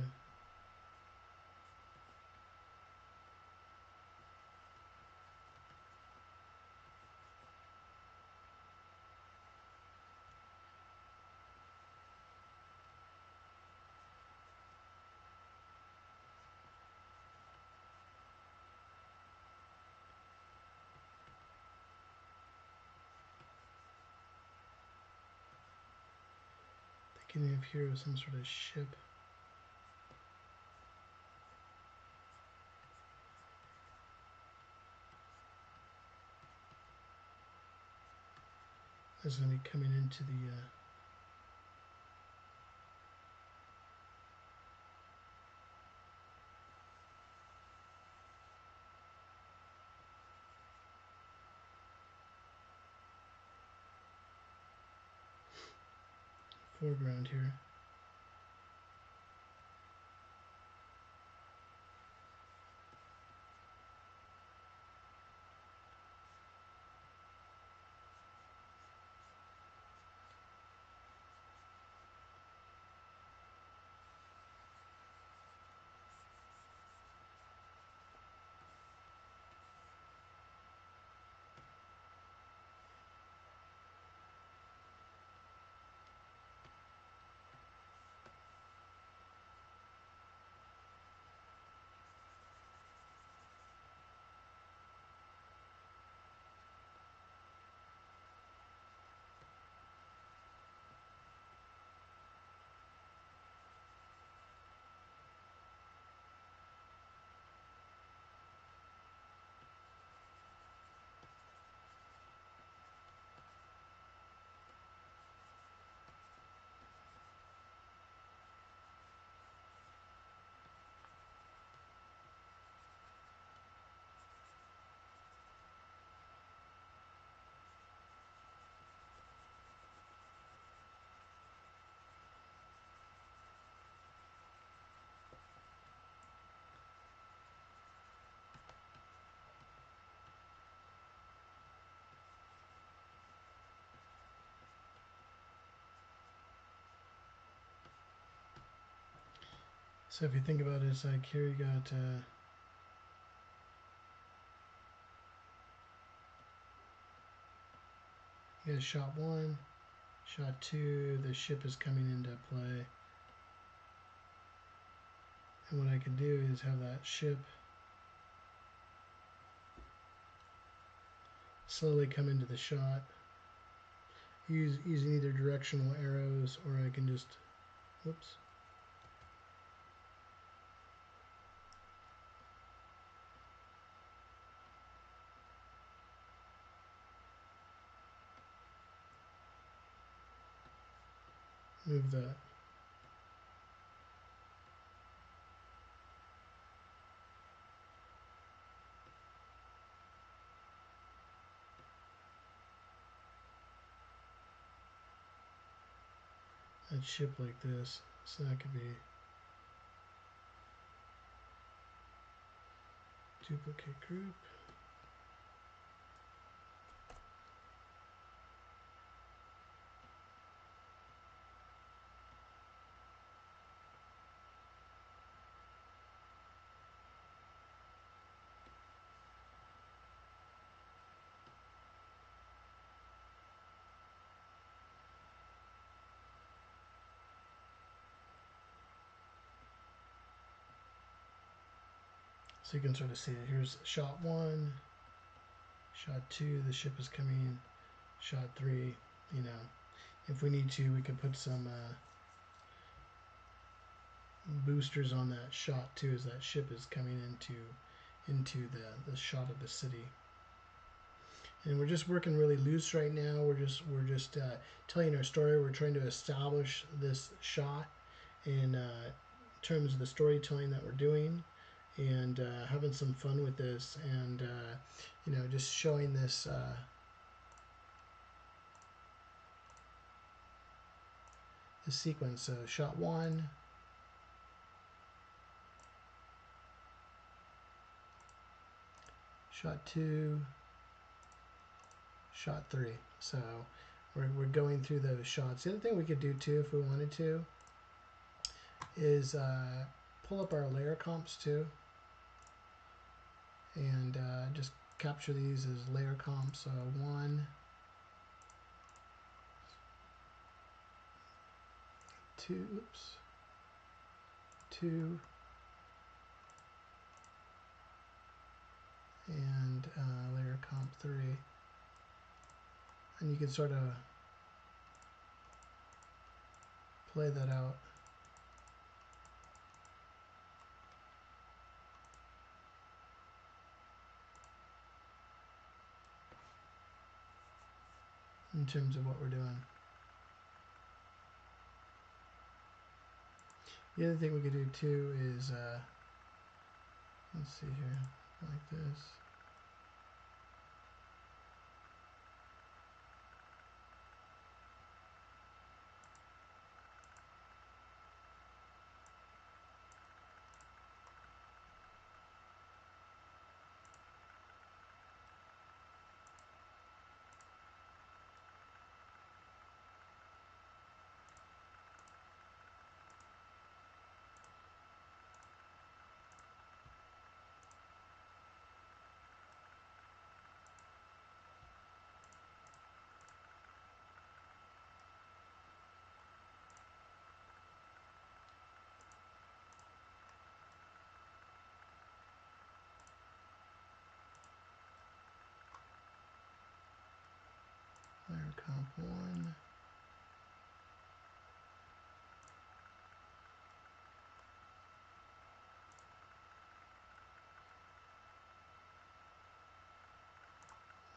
A: thinking of here as some sort of ship. That's going to be coming into the foreground here. So if you think about it, it's like here you got shot 1, shot 2, the ship is coming into play. And what I can do is have that ship slowly come into the shot, using either directional arrows, or I can just, whoops, move that. That ship like this, so that could be duplicate group. So you can sort of see it. Here's shot 1, shot 2, the ship is coming in, shot 3, you know. If we need to, we can put some boosters on that shot too, as that ship is coming into the shot of the city. And we're just working really loose right now. We're just telling our story. We're trying to establish this shot in terms of the storytelling that we're doing, and having some fun with this, and you know, just showing this the sequence. So shot 1, shot 2, shot 3. So we're going through those shots. The other thing we could do too, if we wanted to, is pull up our layer comps too, and just capture these as layer comps. 1, 2, oops, 2, and layer comp 3, and you can sort of play that out. In terms of what we're doing. The other thing we could do too is, let's see here, like this. Layer comp 1.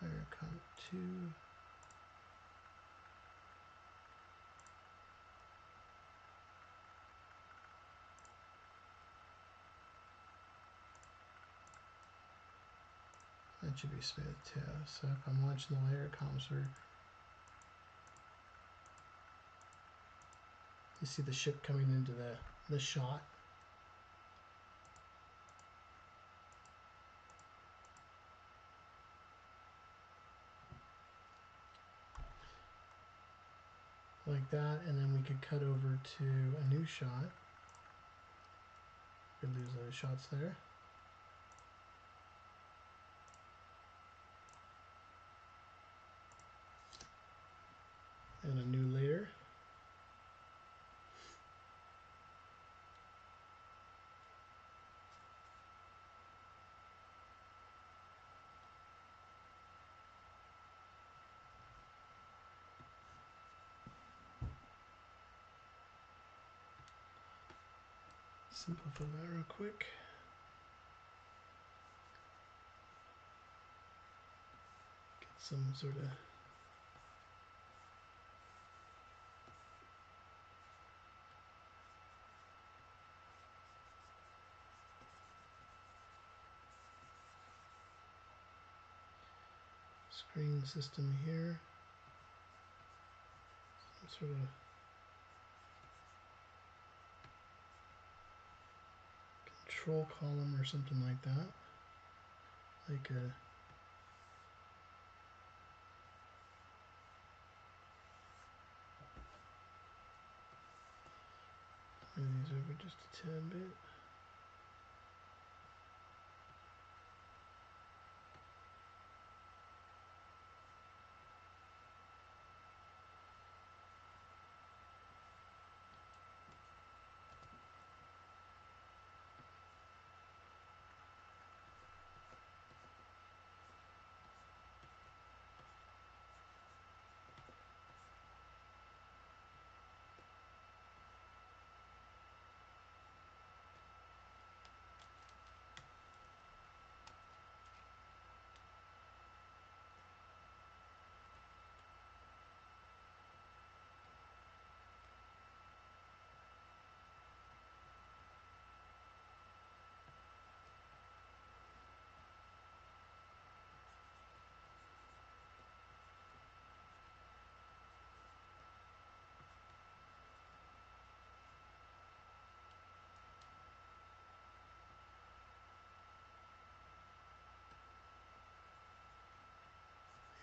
A: Layer comp 2. That should be smooth too. So if I'm watching the layer comps, you see the ship coming into the shot. Like that, and then we could cut over to a new shot. We could lose those shots there. And a new layer. Simplify that real quick. Get some sort of screen system here. Some sort of control column or something like that. Like a move these over just a tad bit.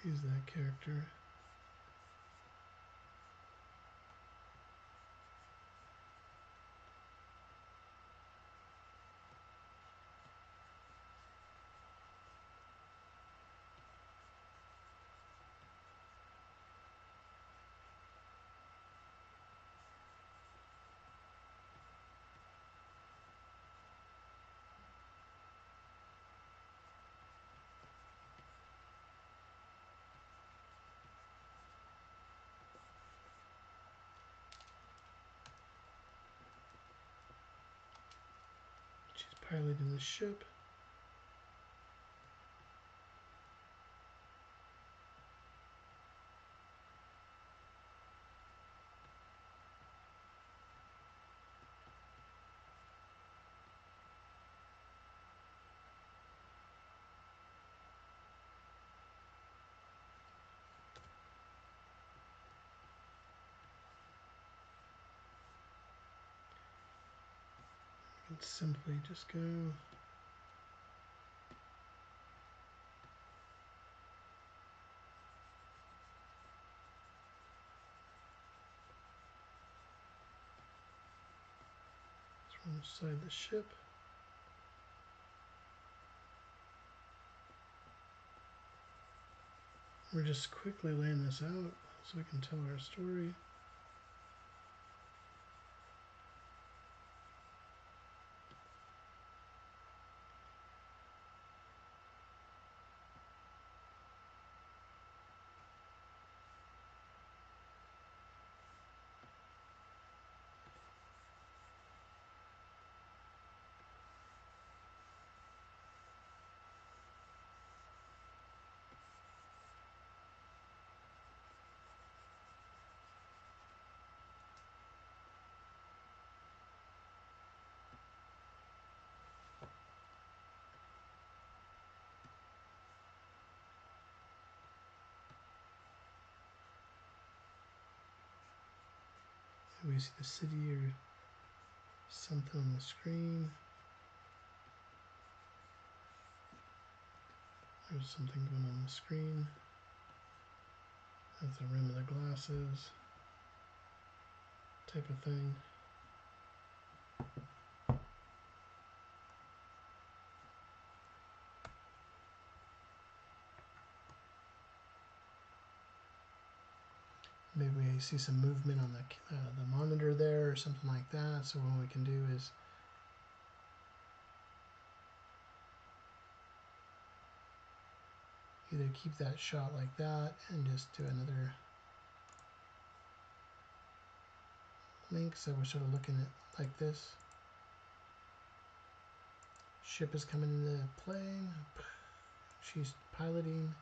A: Use that character. piloting the ship. And simply just go from inside the ship. We're just quickly laying this out so we can tell our story. We see the city or something on the screen. There's something going on the screen. That's the rim of the glasses type of thing. Maybe we see some movement on the monitor there or something like that. So what we can do is either keep that shot like that and just do another link. So we're sort of looking at like this. Ship is coming into the plane. She's piloting.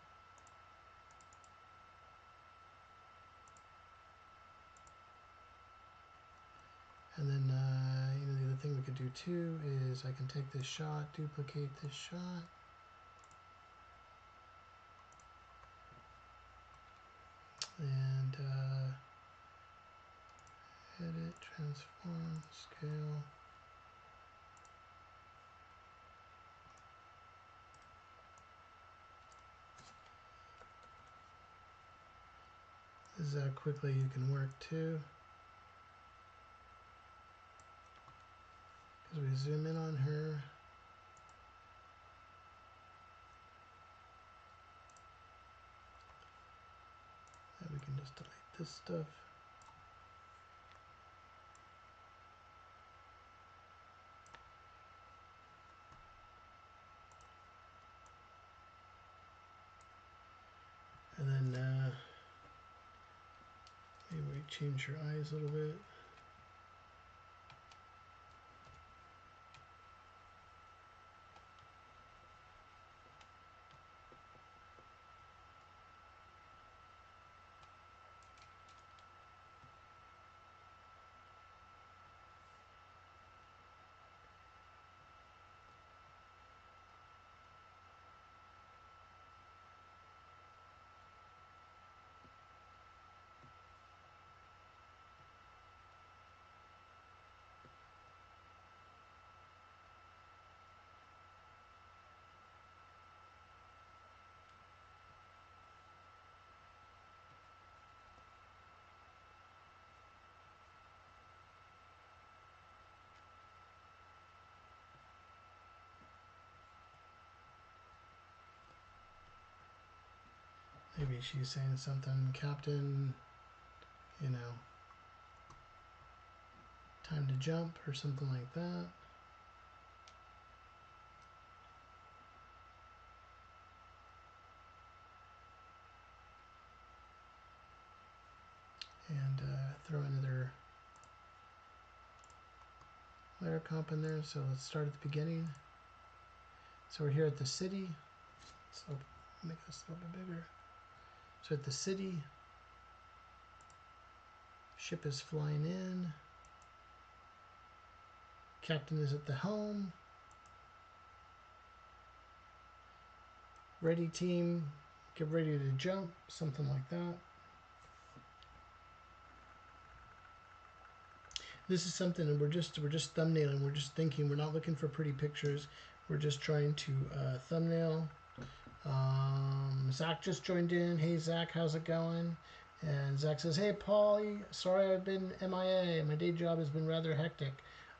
A: And then, you know, the other thing we could do too is I can take this shot, duplicate this shot. And edit, transform, scale. This is how quickly you can work too. Because we zoom in on her. And we can just delete this stuff. And then maybe we change her eyes a little bit. Maybe she's saying something, Captain, you know, time to jump or something like that. And throw another layer color come up in there. So let's start at the beginning. So we're here at the city. So make this a little bit bigger. So at the city, ship is flying in. Captain is at the helm. Ready team, get ready to jump, something like that. This is something that we're just thumbnailing. We're just thinking. We're not looking for pretty pictures. We're just trying to thumbnail. Zach just joined in. Hey Zach, how's it going? And Zach says, hey Paulie, sorry I've been MIA. My day job has been rather hectic.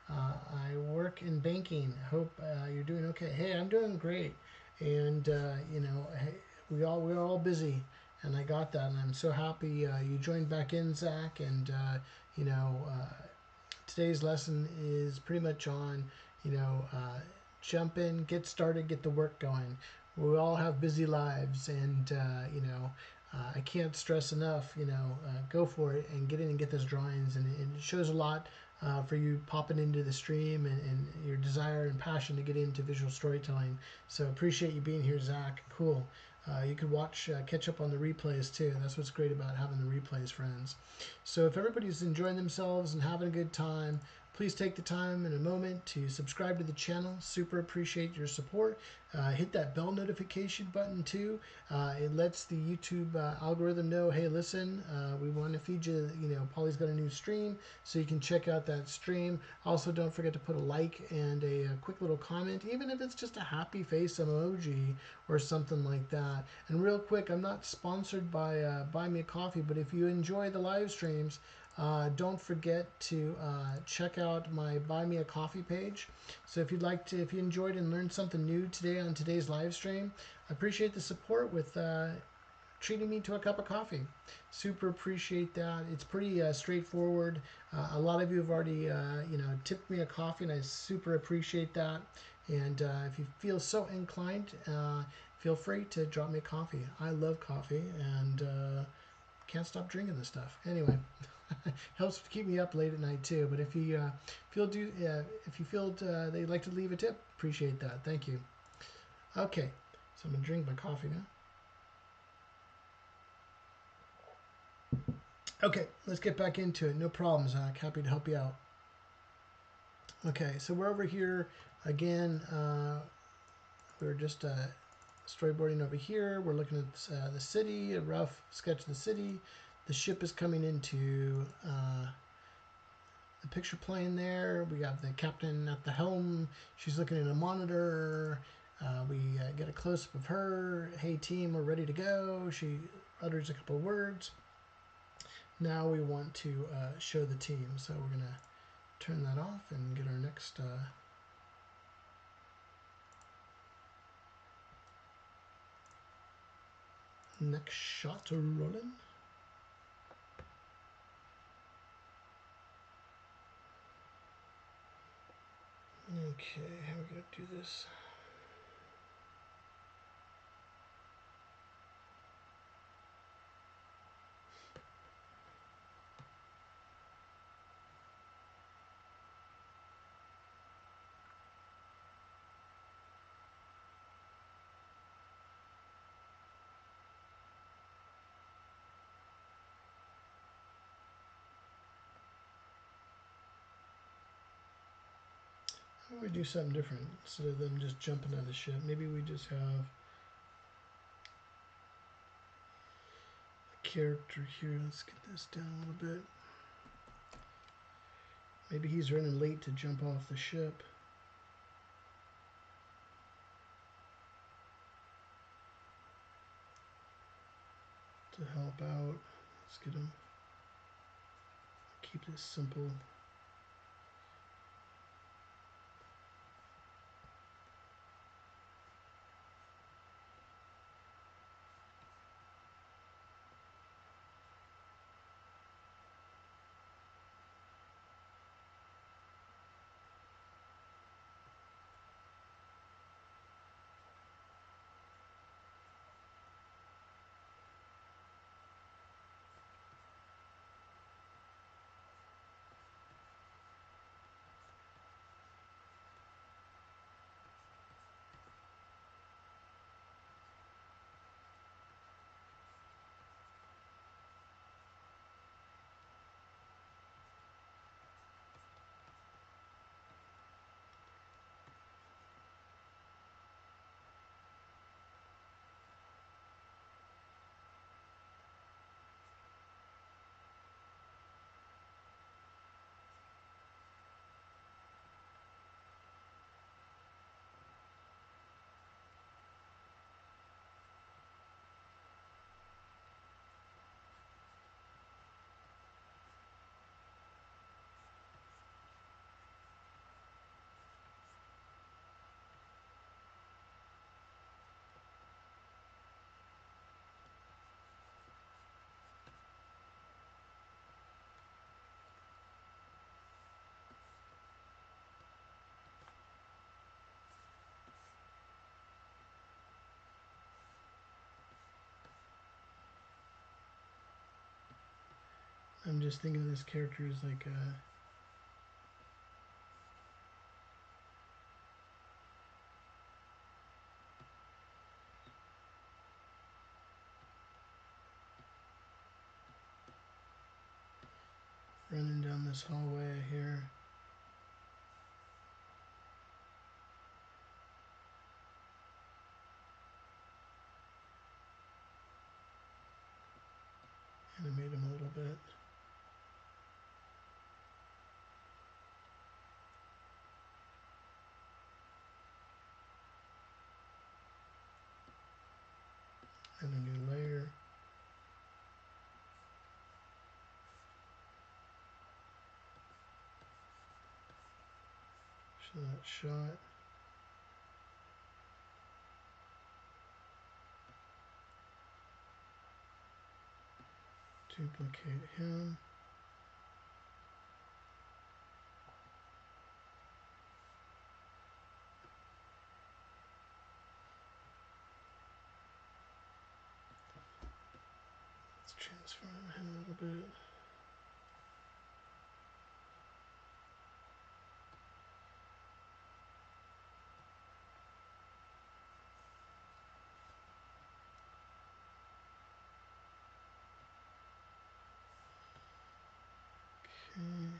A: I work in banking. Hope you're doing okay. Hey, I'm doing great. And you know, hey, we're all busy, and I got that, and I'm so happy you joined back in, Zach. And you know, today's lesson is pretty much on, you know, jump in, get started, get the work going. We all have busy lives, and you know, I can't stress enough, you know, go for it and get in and get those drawings, and it shows a lot for you popping into the stream and your desire and passion to get into visual storytelling. So appreciate you being here, Zach. Cool. You could watch, catch up on the replays too. That's what's great about having the replays, friends. So if everybody's enjoying themselves and having a good time, please take the time in a moment to subscribe to the channel. Super appreciate your support. Hit that bell notification button too. It lets the YouTube algorithm know, hey, listen, we want to feed you, you know, Paulie's got a new stream, so you can check out that stream. Also, don't forget to put a like and a quick little comment, even if it's just a happy face emoji or something like that. And real quick, I'm not sponsored by Buy Me a Coffee, but if you enjoy the live streams, don't forget to check out my Buy Me a Coffee page. So if you'd like to, if you enjoyed and learned something new today on today's live stream, I appreciate the support with treating me to a cup of coffee. Super appreciate that. It's pretty straightforward. A lot of you have already, you know, tipped me a coffee, and I super appreciate that. And if you feel so inclined, feel free to drop me a coffee. I love coffee, and can't stop drinking this stuff. Anyway. Helps keep me up late at night too. But if you if you feel they'd like to leave a tip, appreciate that. Thank you. Okay, so I'm gonna drink my coffee now. Okay, let's get back into it. No problem, Zach. Happy to help you out. Okay, so we're over here again. We're just storyboarding over here. We're looking at the city, a rough sketch of the city. The ship is coming into the picture plane there. We got the captain at the helm. She's looking at a monitor. We get a close-up of her. Hey team, we're ready to go. She utters a couple of words. Now we want to show the team. So we're going to turn that off and get our next shot rolling. Okay, how are we going to do this? How do we do something different instead of them just jumping out of the ship? Maybe we just have a character here. Let's get this down a little bit. Maybe he's running late to jump off the ship. To help out. Let's get him. Keep this simple. I'm just thinking of this character as like running down this hallway here. Animate him a little bit. And a new layer. So that shot. Duplicate him. Let's transform him a little bit. Okay.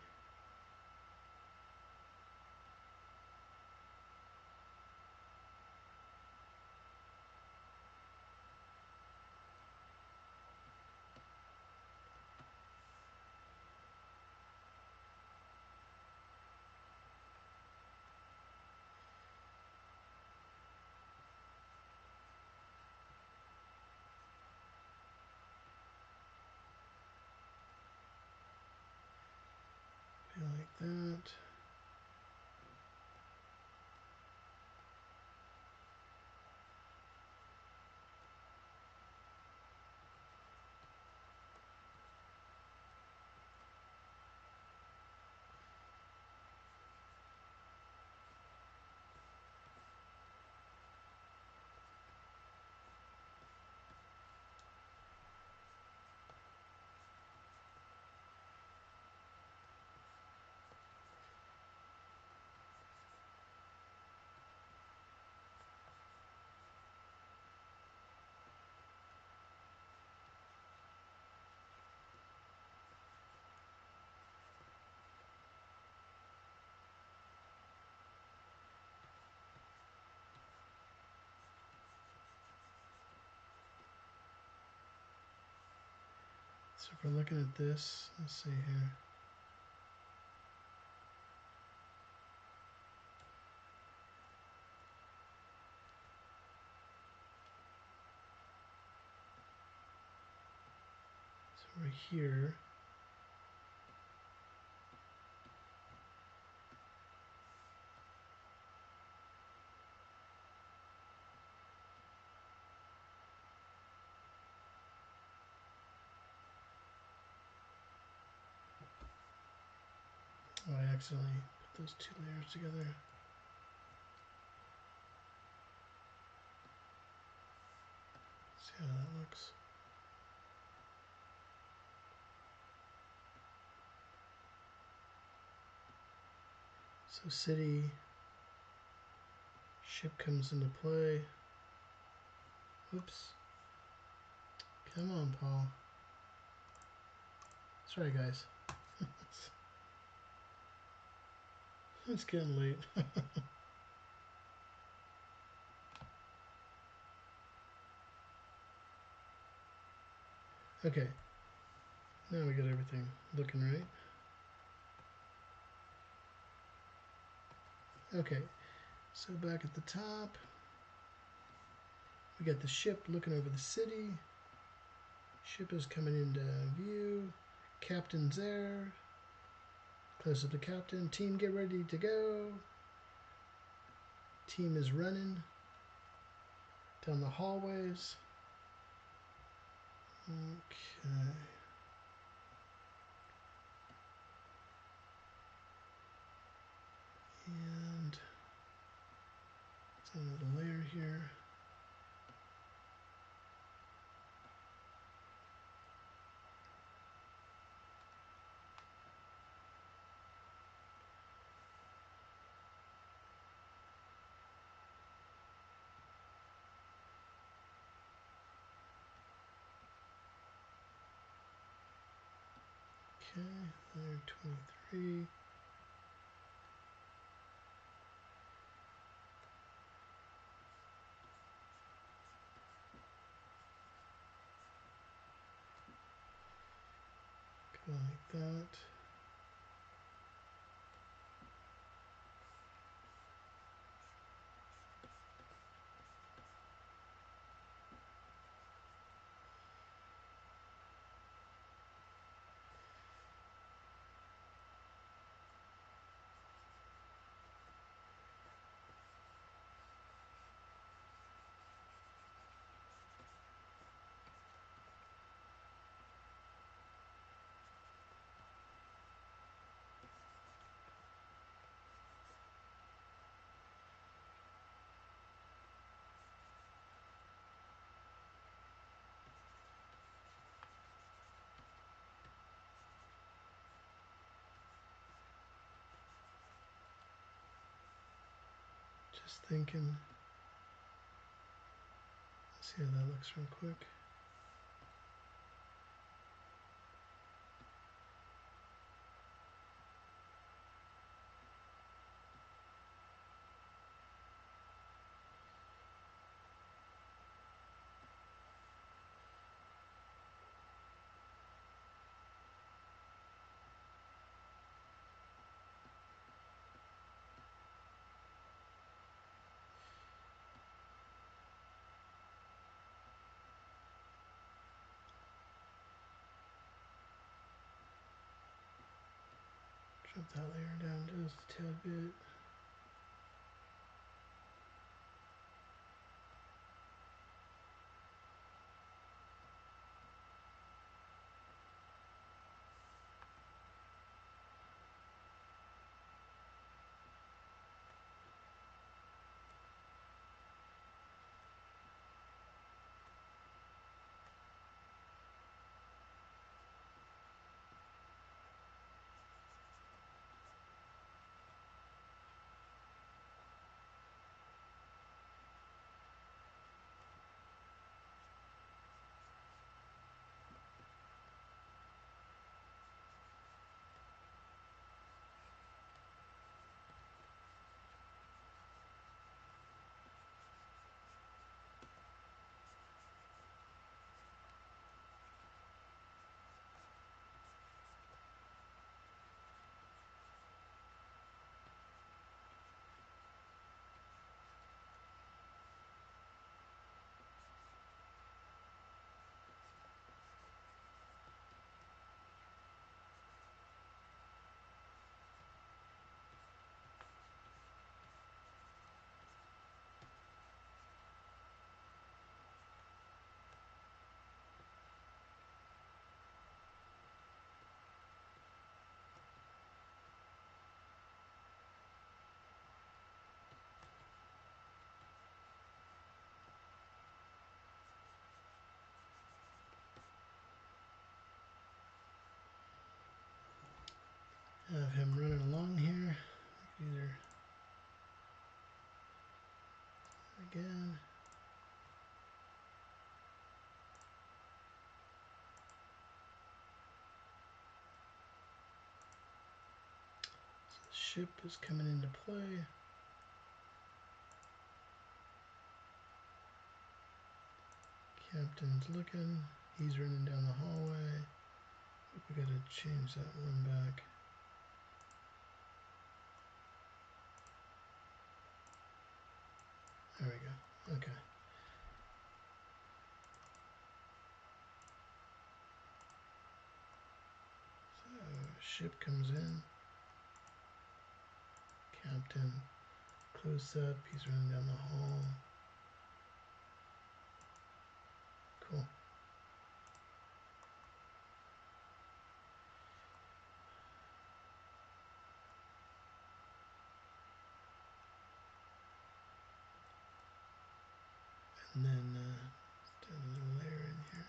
A: Be like that. So if we're looking at this, let's see here. So we're here. Oh, I accidentally put those two layers together. See how that looks. So city, ship comes into play. Oops. Come on, Paul. Sorry, guys. It's getting late. Okay. Now we got everything looking right. Okay. So back at the top, we got the ship looking over the city. Ship is coming into view. Captain's there. Close up the captain. Team, get ready to go. Team is running down the hallways. Okay. And it's another layer here. Okay, layer 23. Go like that. Just thinking. Let's see how that looks real quick. Drop that layer down just a tad bit. Have him running along here. Either again. So the ship is coming into play. Captain's looking. He's running down the hallway. We gotta change that one back. There we go. Okay. So ship comes in. Captain close up. He's running down the hall. Cool. And then let's add a little layer in here.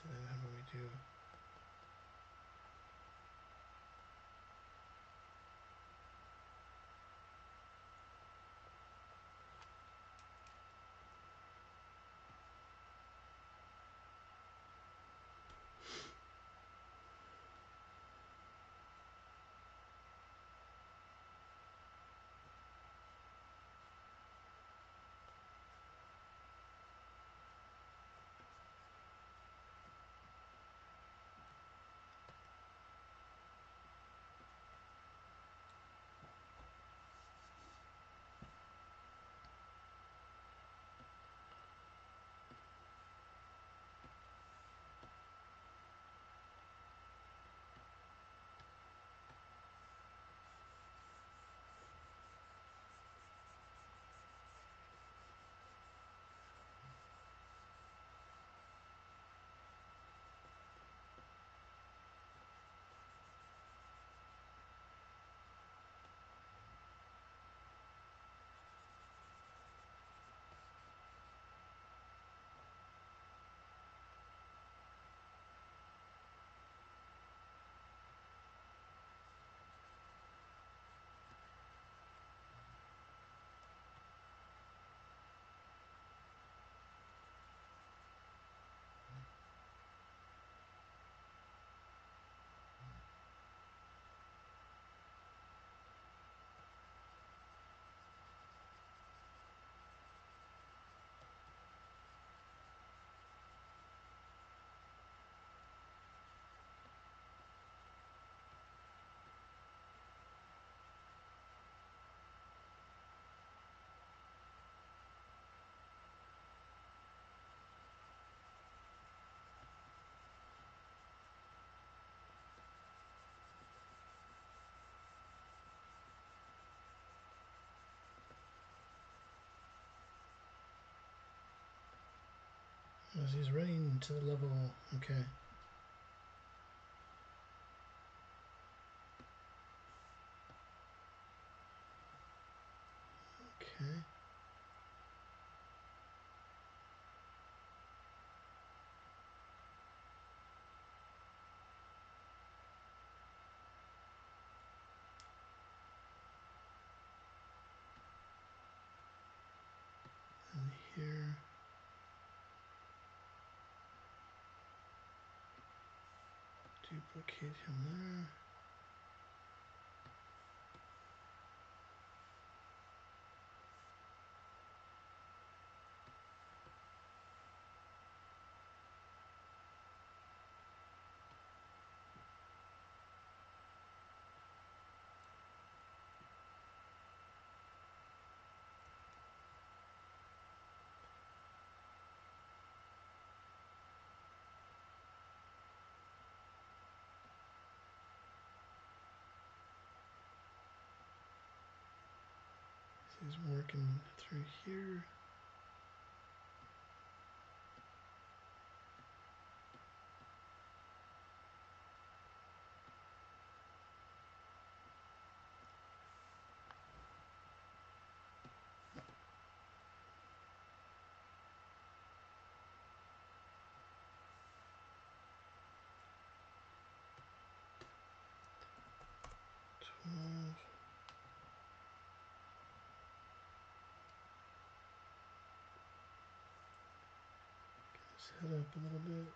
A: So then how do we do? As he's running to the level, okay. Okay. And here. Duplicate him there. He's working through here. Set up a little bit.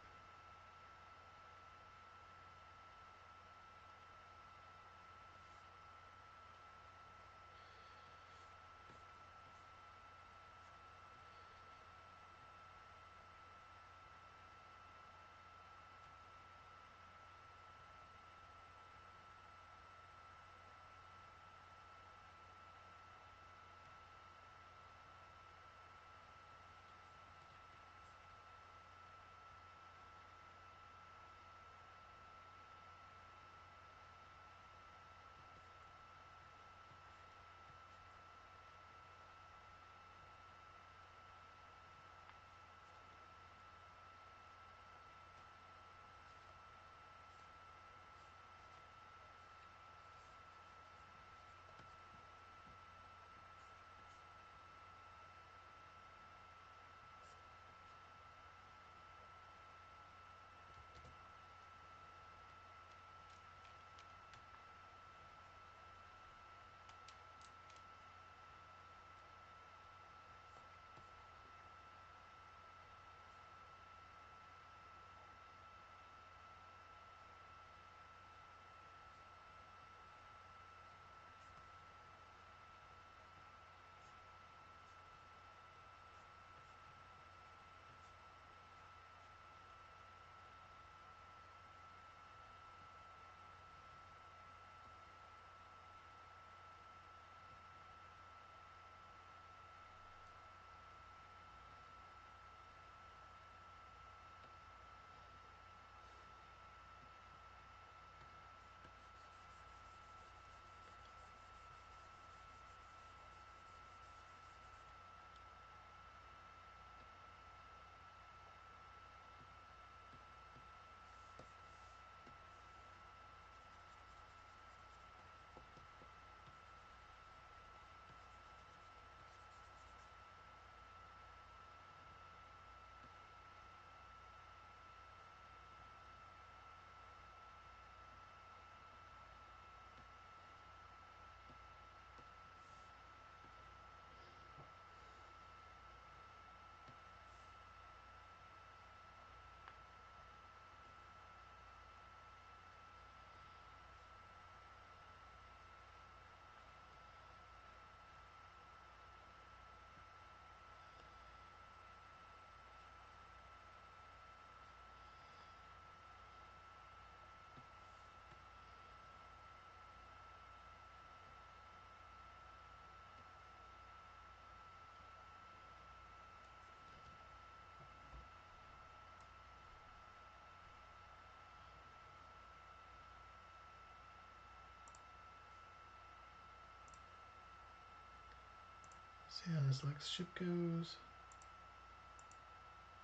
A: See how this next ship goes.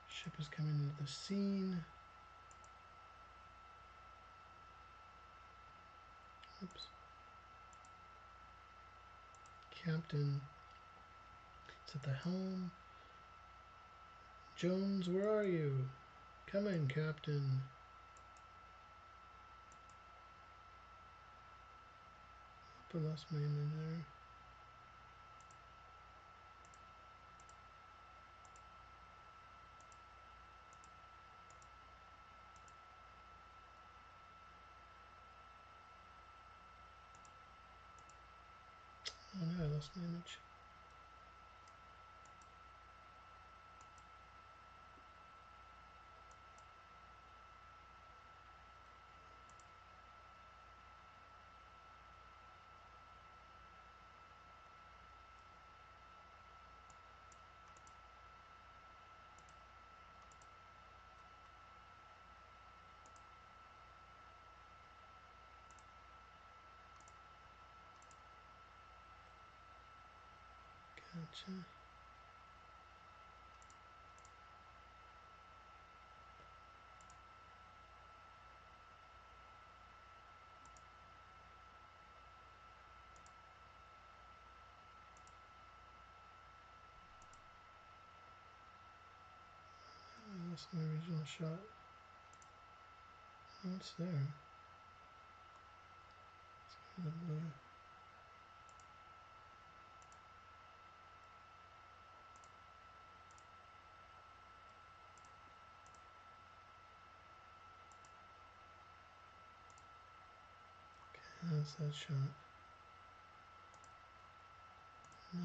A: Ship is coming into the scene. Oops. Captain is at the helm. Jones, where are you? Come in, Captain. Put lost my name in there. Oh no, I lost my image. Gotcha. That's my original shot. Oh, it's there. Let's go to the blue. Okay, that's that shot. 9.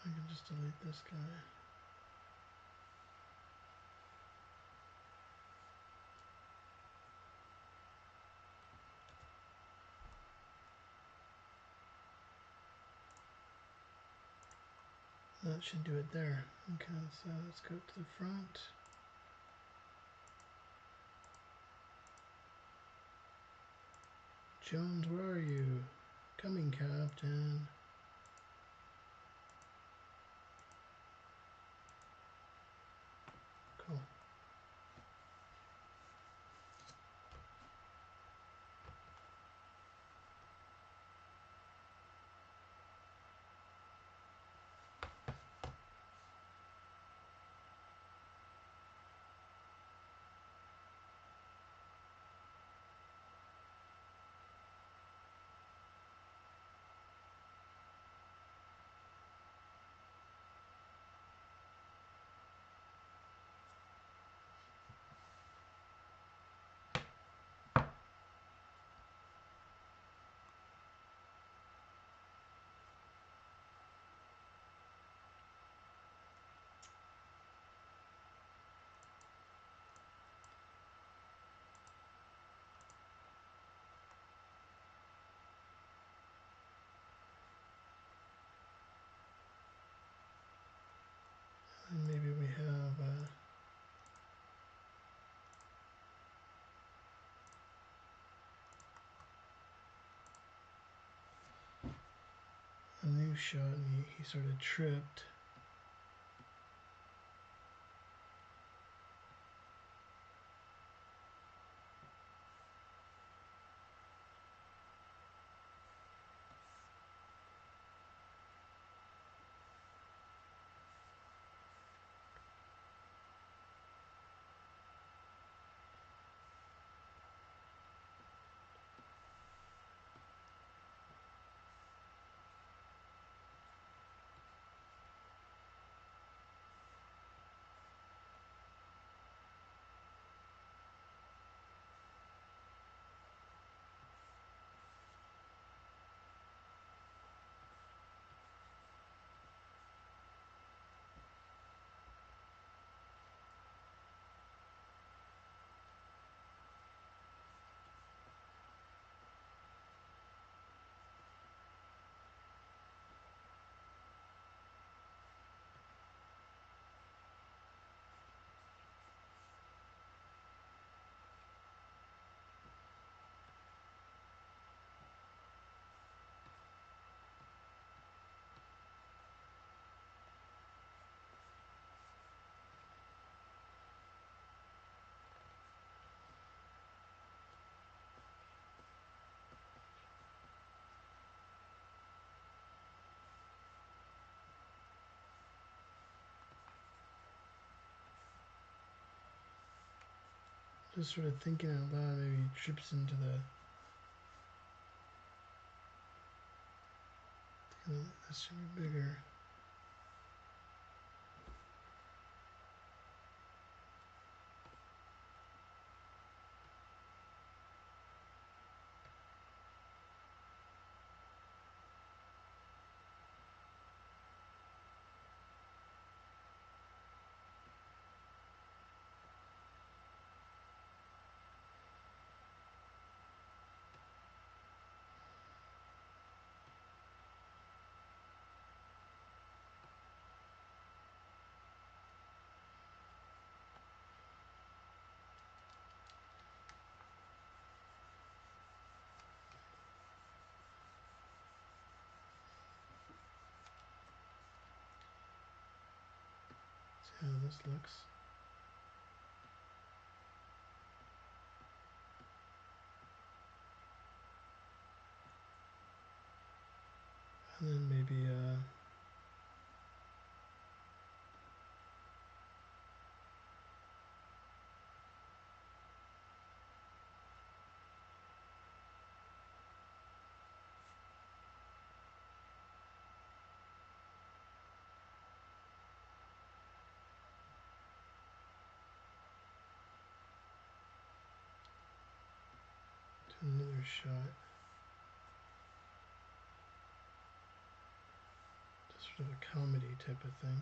A: I can just delete this guy. That should do it there. Okay, so let's go to the front. Jones, where are you? Coming, Captain. Cool. And maybe we have a new shot and he sort of tripped. Just sort of thinking out loud, maybe he trips into the. This should be bigger. See how this looks. And then maybe do another shot. Just sort of a comedy type of thing.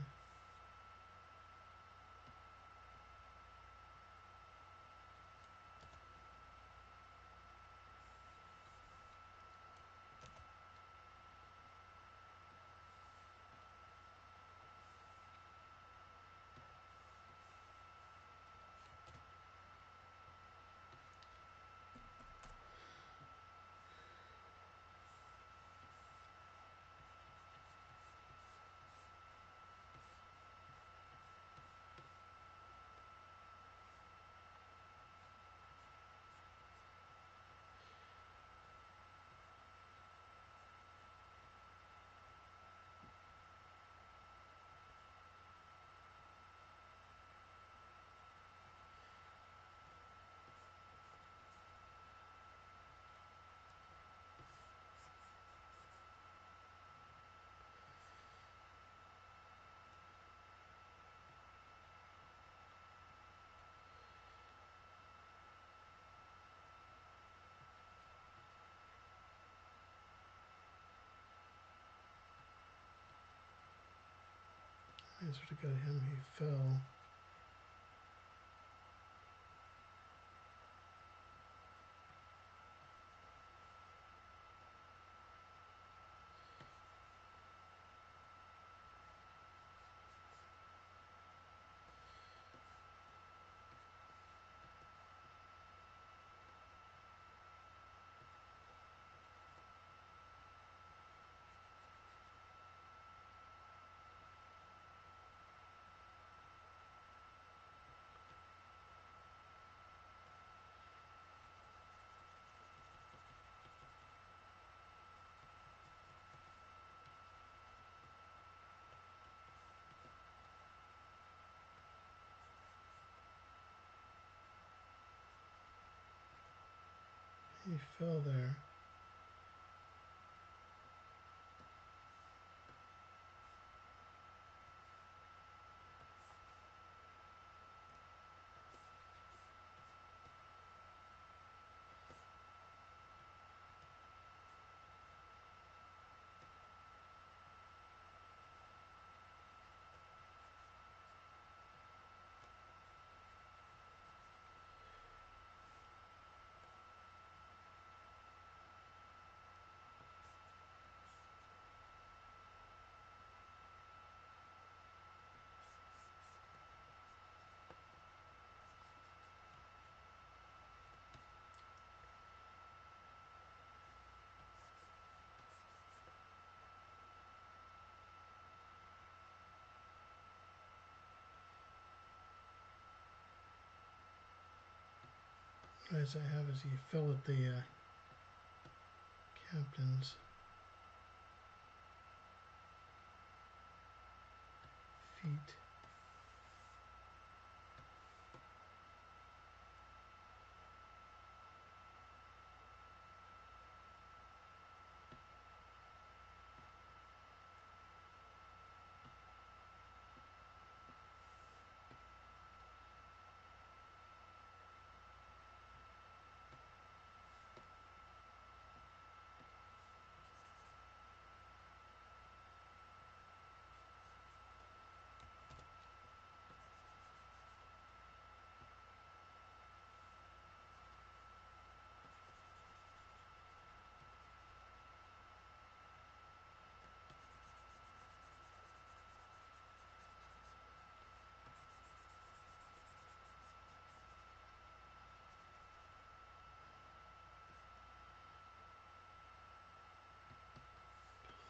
A: I sort of got him, he fell. He fell there. What I have is he fell at the captain's feet.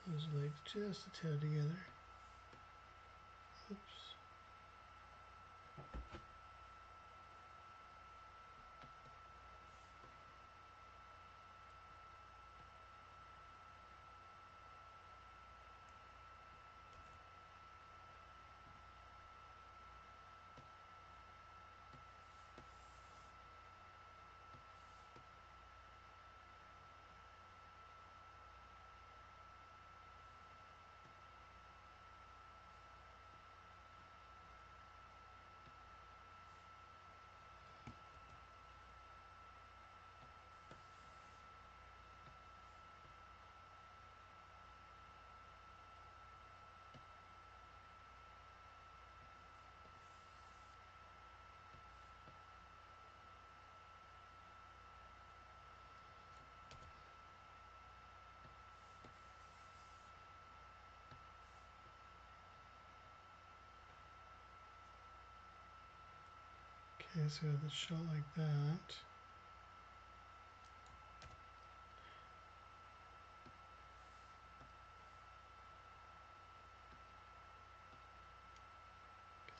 A: Those legs just a tad together. Oops. Okay, so the shot like that.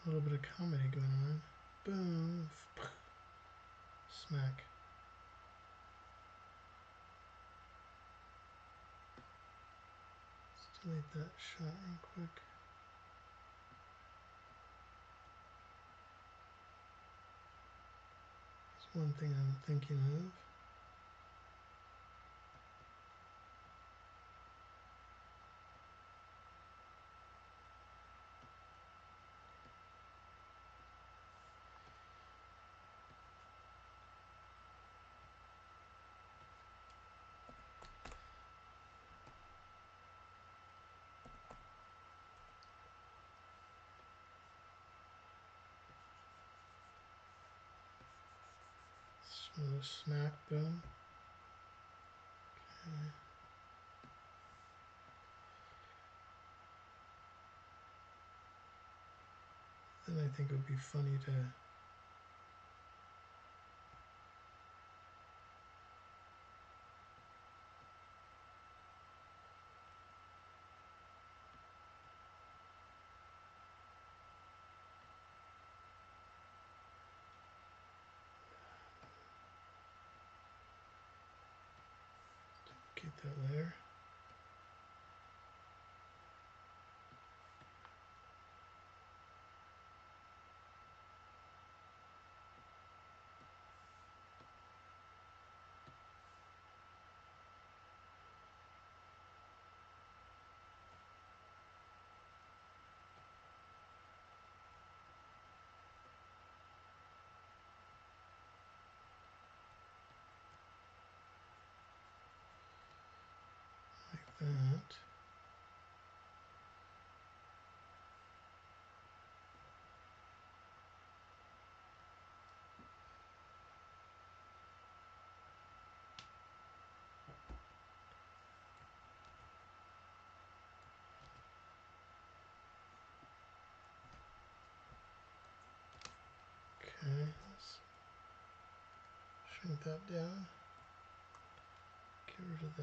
A: A little bit of comedy going on. Boom, smack. Let's delete that shot real quick. That's one thing I'm thinking of. Smooth smack, boom. Okay. Then I think it would be funny to get that layer. Like that. Okay, let's shrink that down. Get rid of the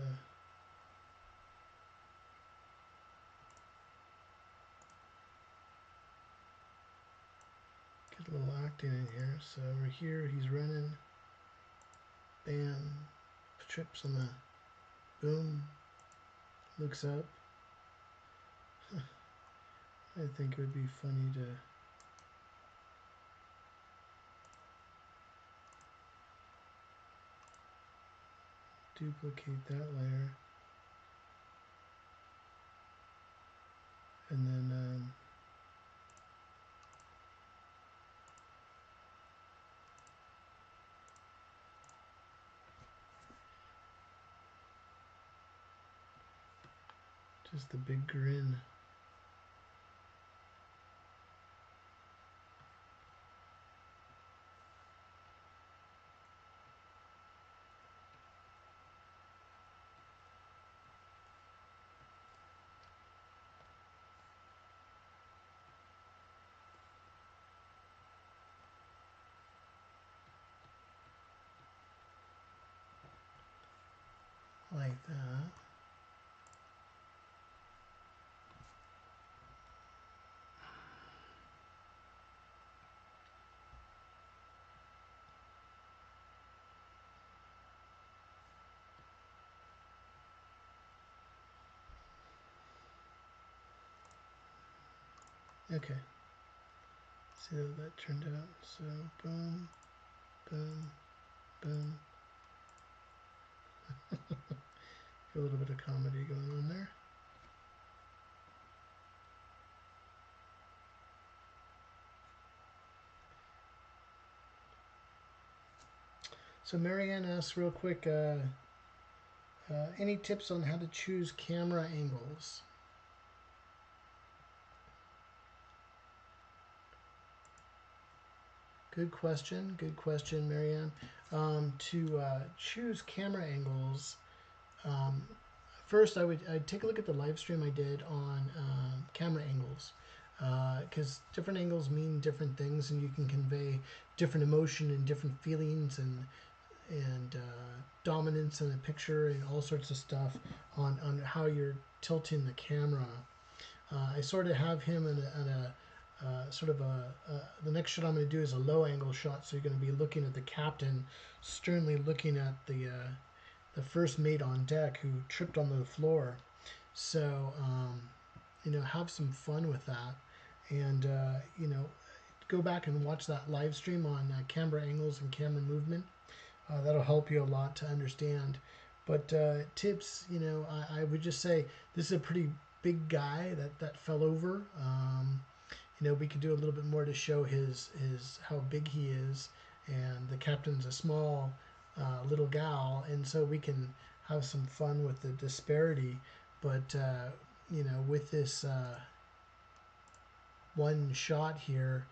A: get a little acting in here. So over here he's running. Bam. Trips on the boom. Looks up. I think it would be funny to duplicate that layer and then just the big grin. Like that. Okay. See how that turned out. So boom, boom, boom. A little bit of comedy going on there. So Marianne asks real quick, any tips on how to choose camera angles? Good question, Marianne. To choose camera angles, first I'd take a look at the live stream I did on camera angles, because different angles mean different things, and you can convey different emotion and different feelings and dominance in a picture and all sorts of stuff on how you're tilting the camera. I sort of have him in a sort of the next shot I'm going to do is a low angle shot, so you're going to be looking at the captain, sternly looking at the first mate on deck who tripped on the floor. So you know, have some fun with that, and you know, go back and watch that live stream on camera angles and camera movement. That'll help you a lot to understand. But tips, you know, I would just say this is a pretty big guy that fell over. You know, we could do a little bit more to show his how big he is, and the captain's a small little gal, and so we can have some fun with the disparity. But you know, with this one shot here,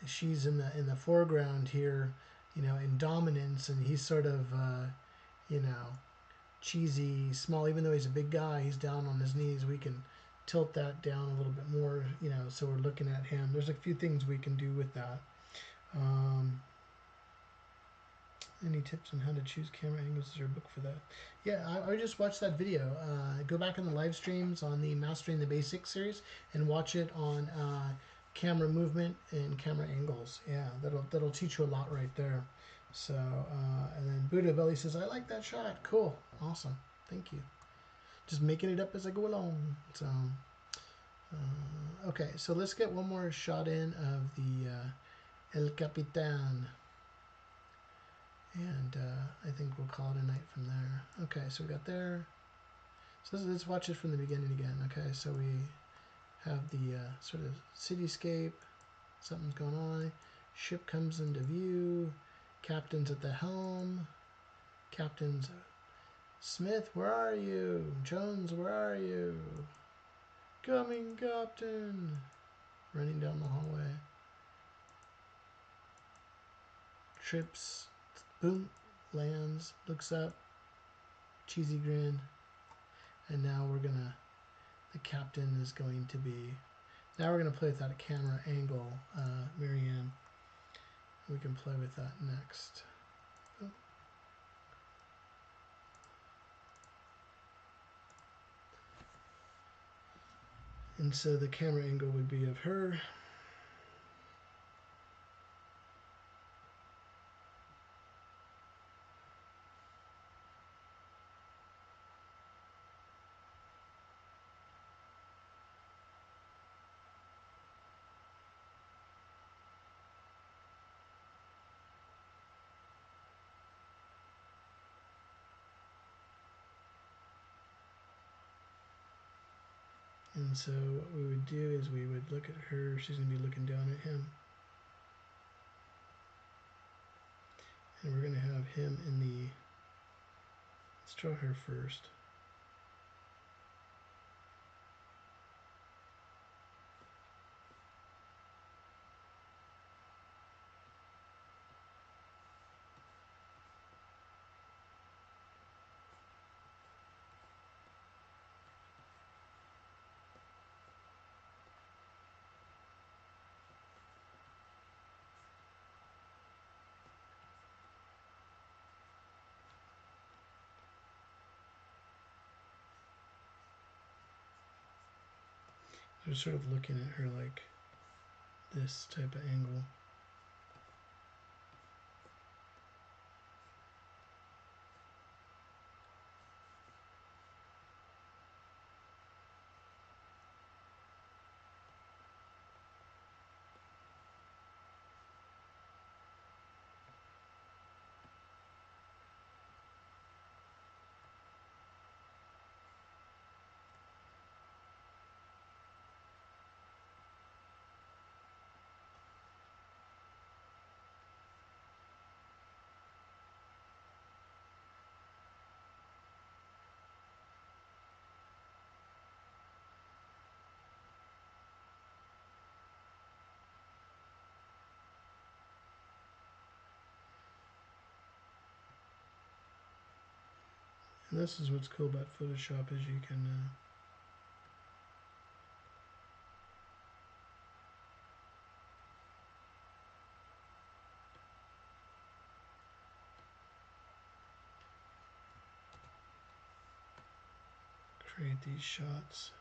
A: she's in the foreground here, you know, in dominance, and he's sort of you know, cheesy, small. Even though he's a big guy, he's down on his knees. We can tilt that down a little bit more, you know, so we're looking at him. There's a few things we can do with that. Any tips on how to choose camera angles? Is there a book for that? Yeah, I just watched that video. Go back in the live streams on the Mastering the Basics series and watch it on camera movement and camera angles. Yeah, that'll teach you a lot right there. So, and then Buddha Belly says, I like that shot. Cool. Awesome. Thank you. Just making it up as I go along. So, okay, so let's get one more shot in of the El Capitan. And I think we'll call it a night from there. Okay, so we got there. So let's watch it from the beginning again. Okay, so we have the sort of cityscape. Something's going on. Ship comes into view. Captain's at the helm. Captain's Smith, where are you? Jones, where are you? Coming, Captain. Running down the hallway. Trips. Boom. Lands. Looks up. Cheesy grin. And now we're gonna, the captain is going to be, now we're gonna play with that camera angle, Marianne. We can play with that next. Oh. And so the camera angle would be of her. And so what we would do is we would look at her. She's going to be looking down at him. And we're going to have him in the, let's draw her first. We're sort of looking at her like this type of angle. And this is what's cool about Photoshop, is you can create these shots.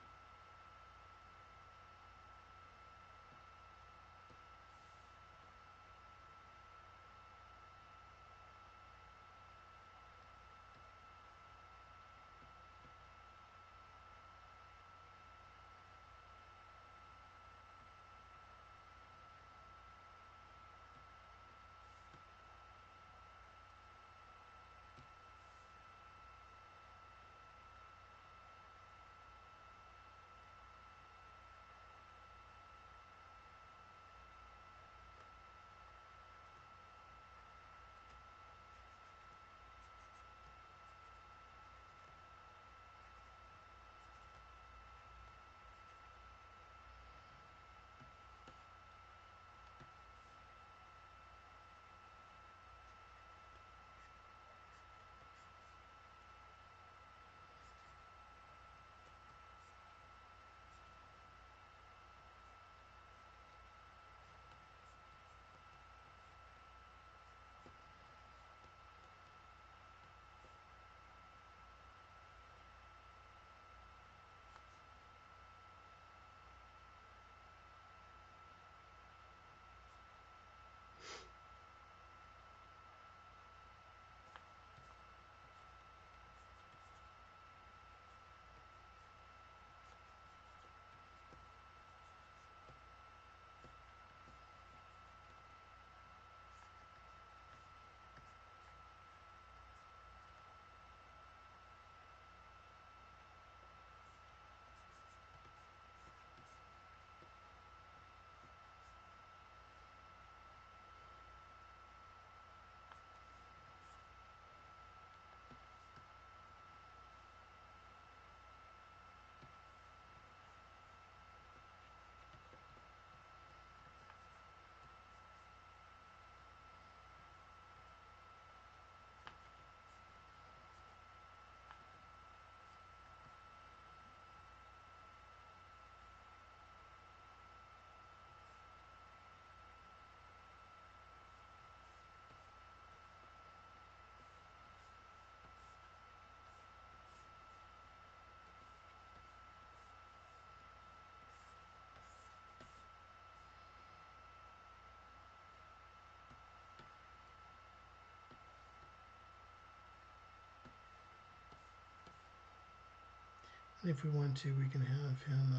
A: And if we want to, we can have him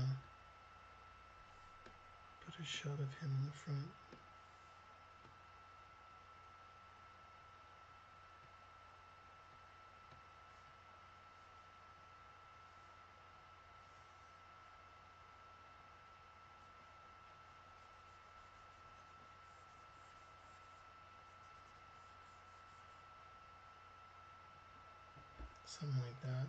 A: put a shot of him in the front. Something like that.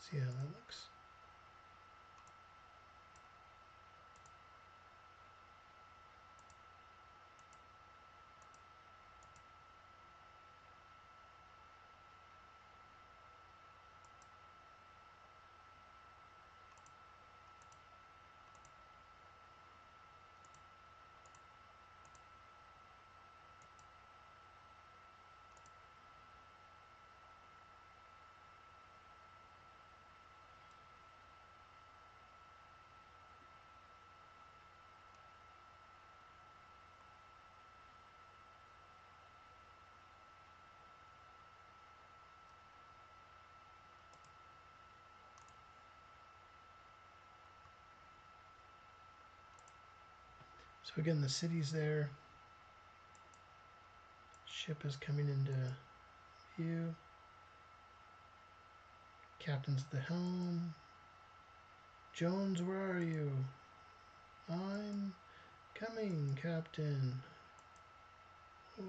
A: See how that looks. So again, the city's there. Ship is coming into view. Captain's at the helm. Jones, where are you? I'm coming, Captain. Oh,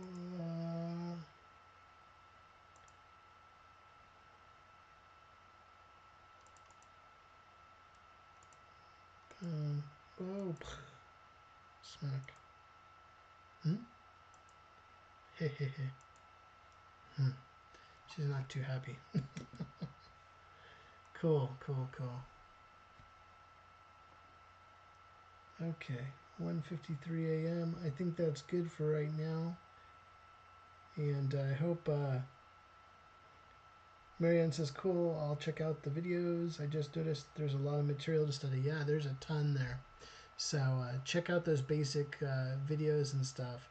A: smack. Hey, hey, hey. She's not too happy. Cool. Okay, 1:53 a.m. I think that's good for right now. And I hope Marianne says, cool, I'll check out the videos. I just noticed there's a lot of material to study. Yeah, there's a ton there. So check out those basic videos and stuff.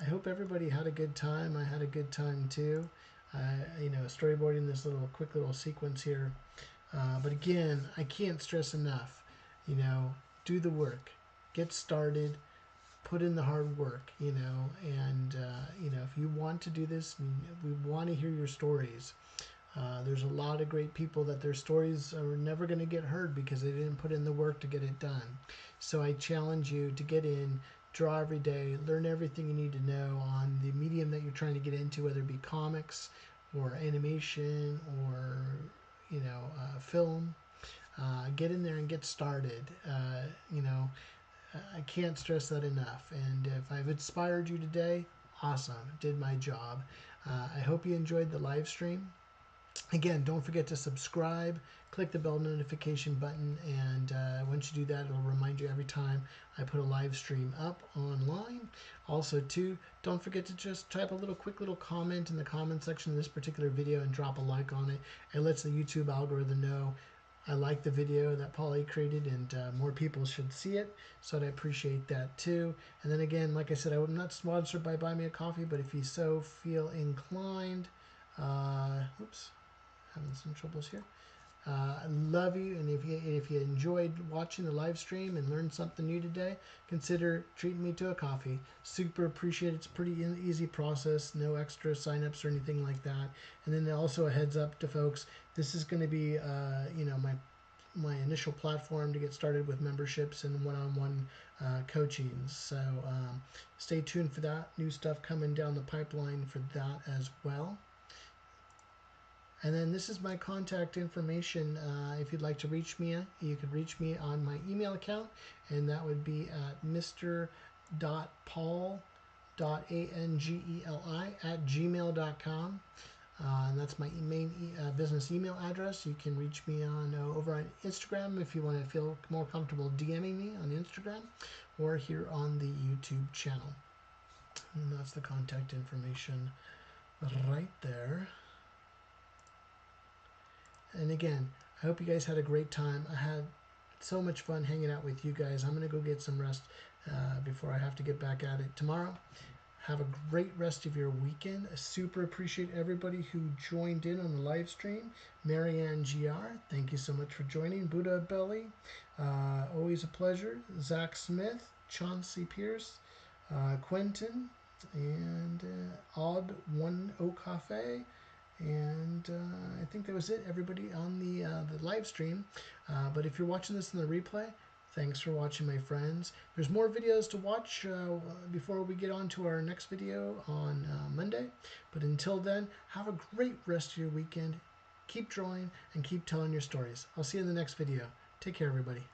A: I hope everybody had a good time. I had a good time too. Storyboarding this quick little sequence here. But again, I can't stress enough, do the work, get started, put in the hard work, and if you want to do this, we want to hear your stories. There's a lot of great people that their stories are never going to get heard because they didn't put in the work to get it done. So I challenge you to get in, draw every day, learn everything you need to know on the medium that you're trying to get into, whether it be comics or animation or film. Get in there and get started. I can't stress that enough. And if I've inspired you today, awesome, did my job. I hope you enjoyed the live stream. Again, don't forget to subscribe, click the bell notification button, and once you do that, it'll remind you every time I put a live stream up online. Also, too, don't forget to just type a quick little comment in the comment section of this particular video and drop a like on it. It lets the YouTube algorithm know I like the video that Polly created and more people should see it, so I'd appreciate that too. And then again, like I said, I'm not sponsored by Buy Me a Coffee, but if you so feel inclined, oops, having some troubles here. I love you, and if you enjoyed watching the live stream and learned something new today, consider treating me to a coffee. Super appreciate it. It's a pretty easy process, no extra signups or anything like that. And then also a heads up to folks, this is going to be my initial platform to get started with memberships and one-on-one coachings. So stay tuned for that. New stuff coming down the pipeline for that as well. And then this is my contact information. If you'd like to reach me, you could reach me on my email account, and that would be at mr.paul.angeli@gmail.com. And that's my main business email address. You can reach me on over on Instagram if you want to feel more comfortable DMing me on Instagram, or here on the YouTube channel. And that's the contact information right there. And again, I hope you guys had a great time. I had so much fun hanging out with you guys. I'm going to go get some rest before I have to get back at it tomorrow. Have a great rest of your weekend. I super appreciate everybody who joined in on the live stream. Marianne GR, thank you so much for joining. Buddha Belly, always a pleasure. Zach Smith, Chauncey Pierce, Quentin, and Odd One O Cafe. And I think that was it, everybody, on the live stream. But if you're watching this in the replay, thanks for watching, my friends. There's more videos to watch before we get on to our next video on Monday. But until then, have a great rest of your weekend. Keep drawing and keep telling your stories. I'll see you in the next video. Take care, everybody.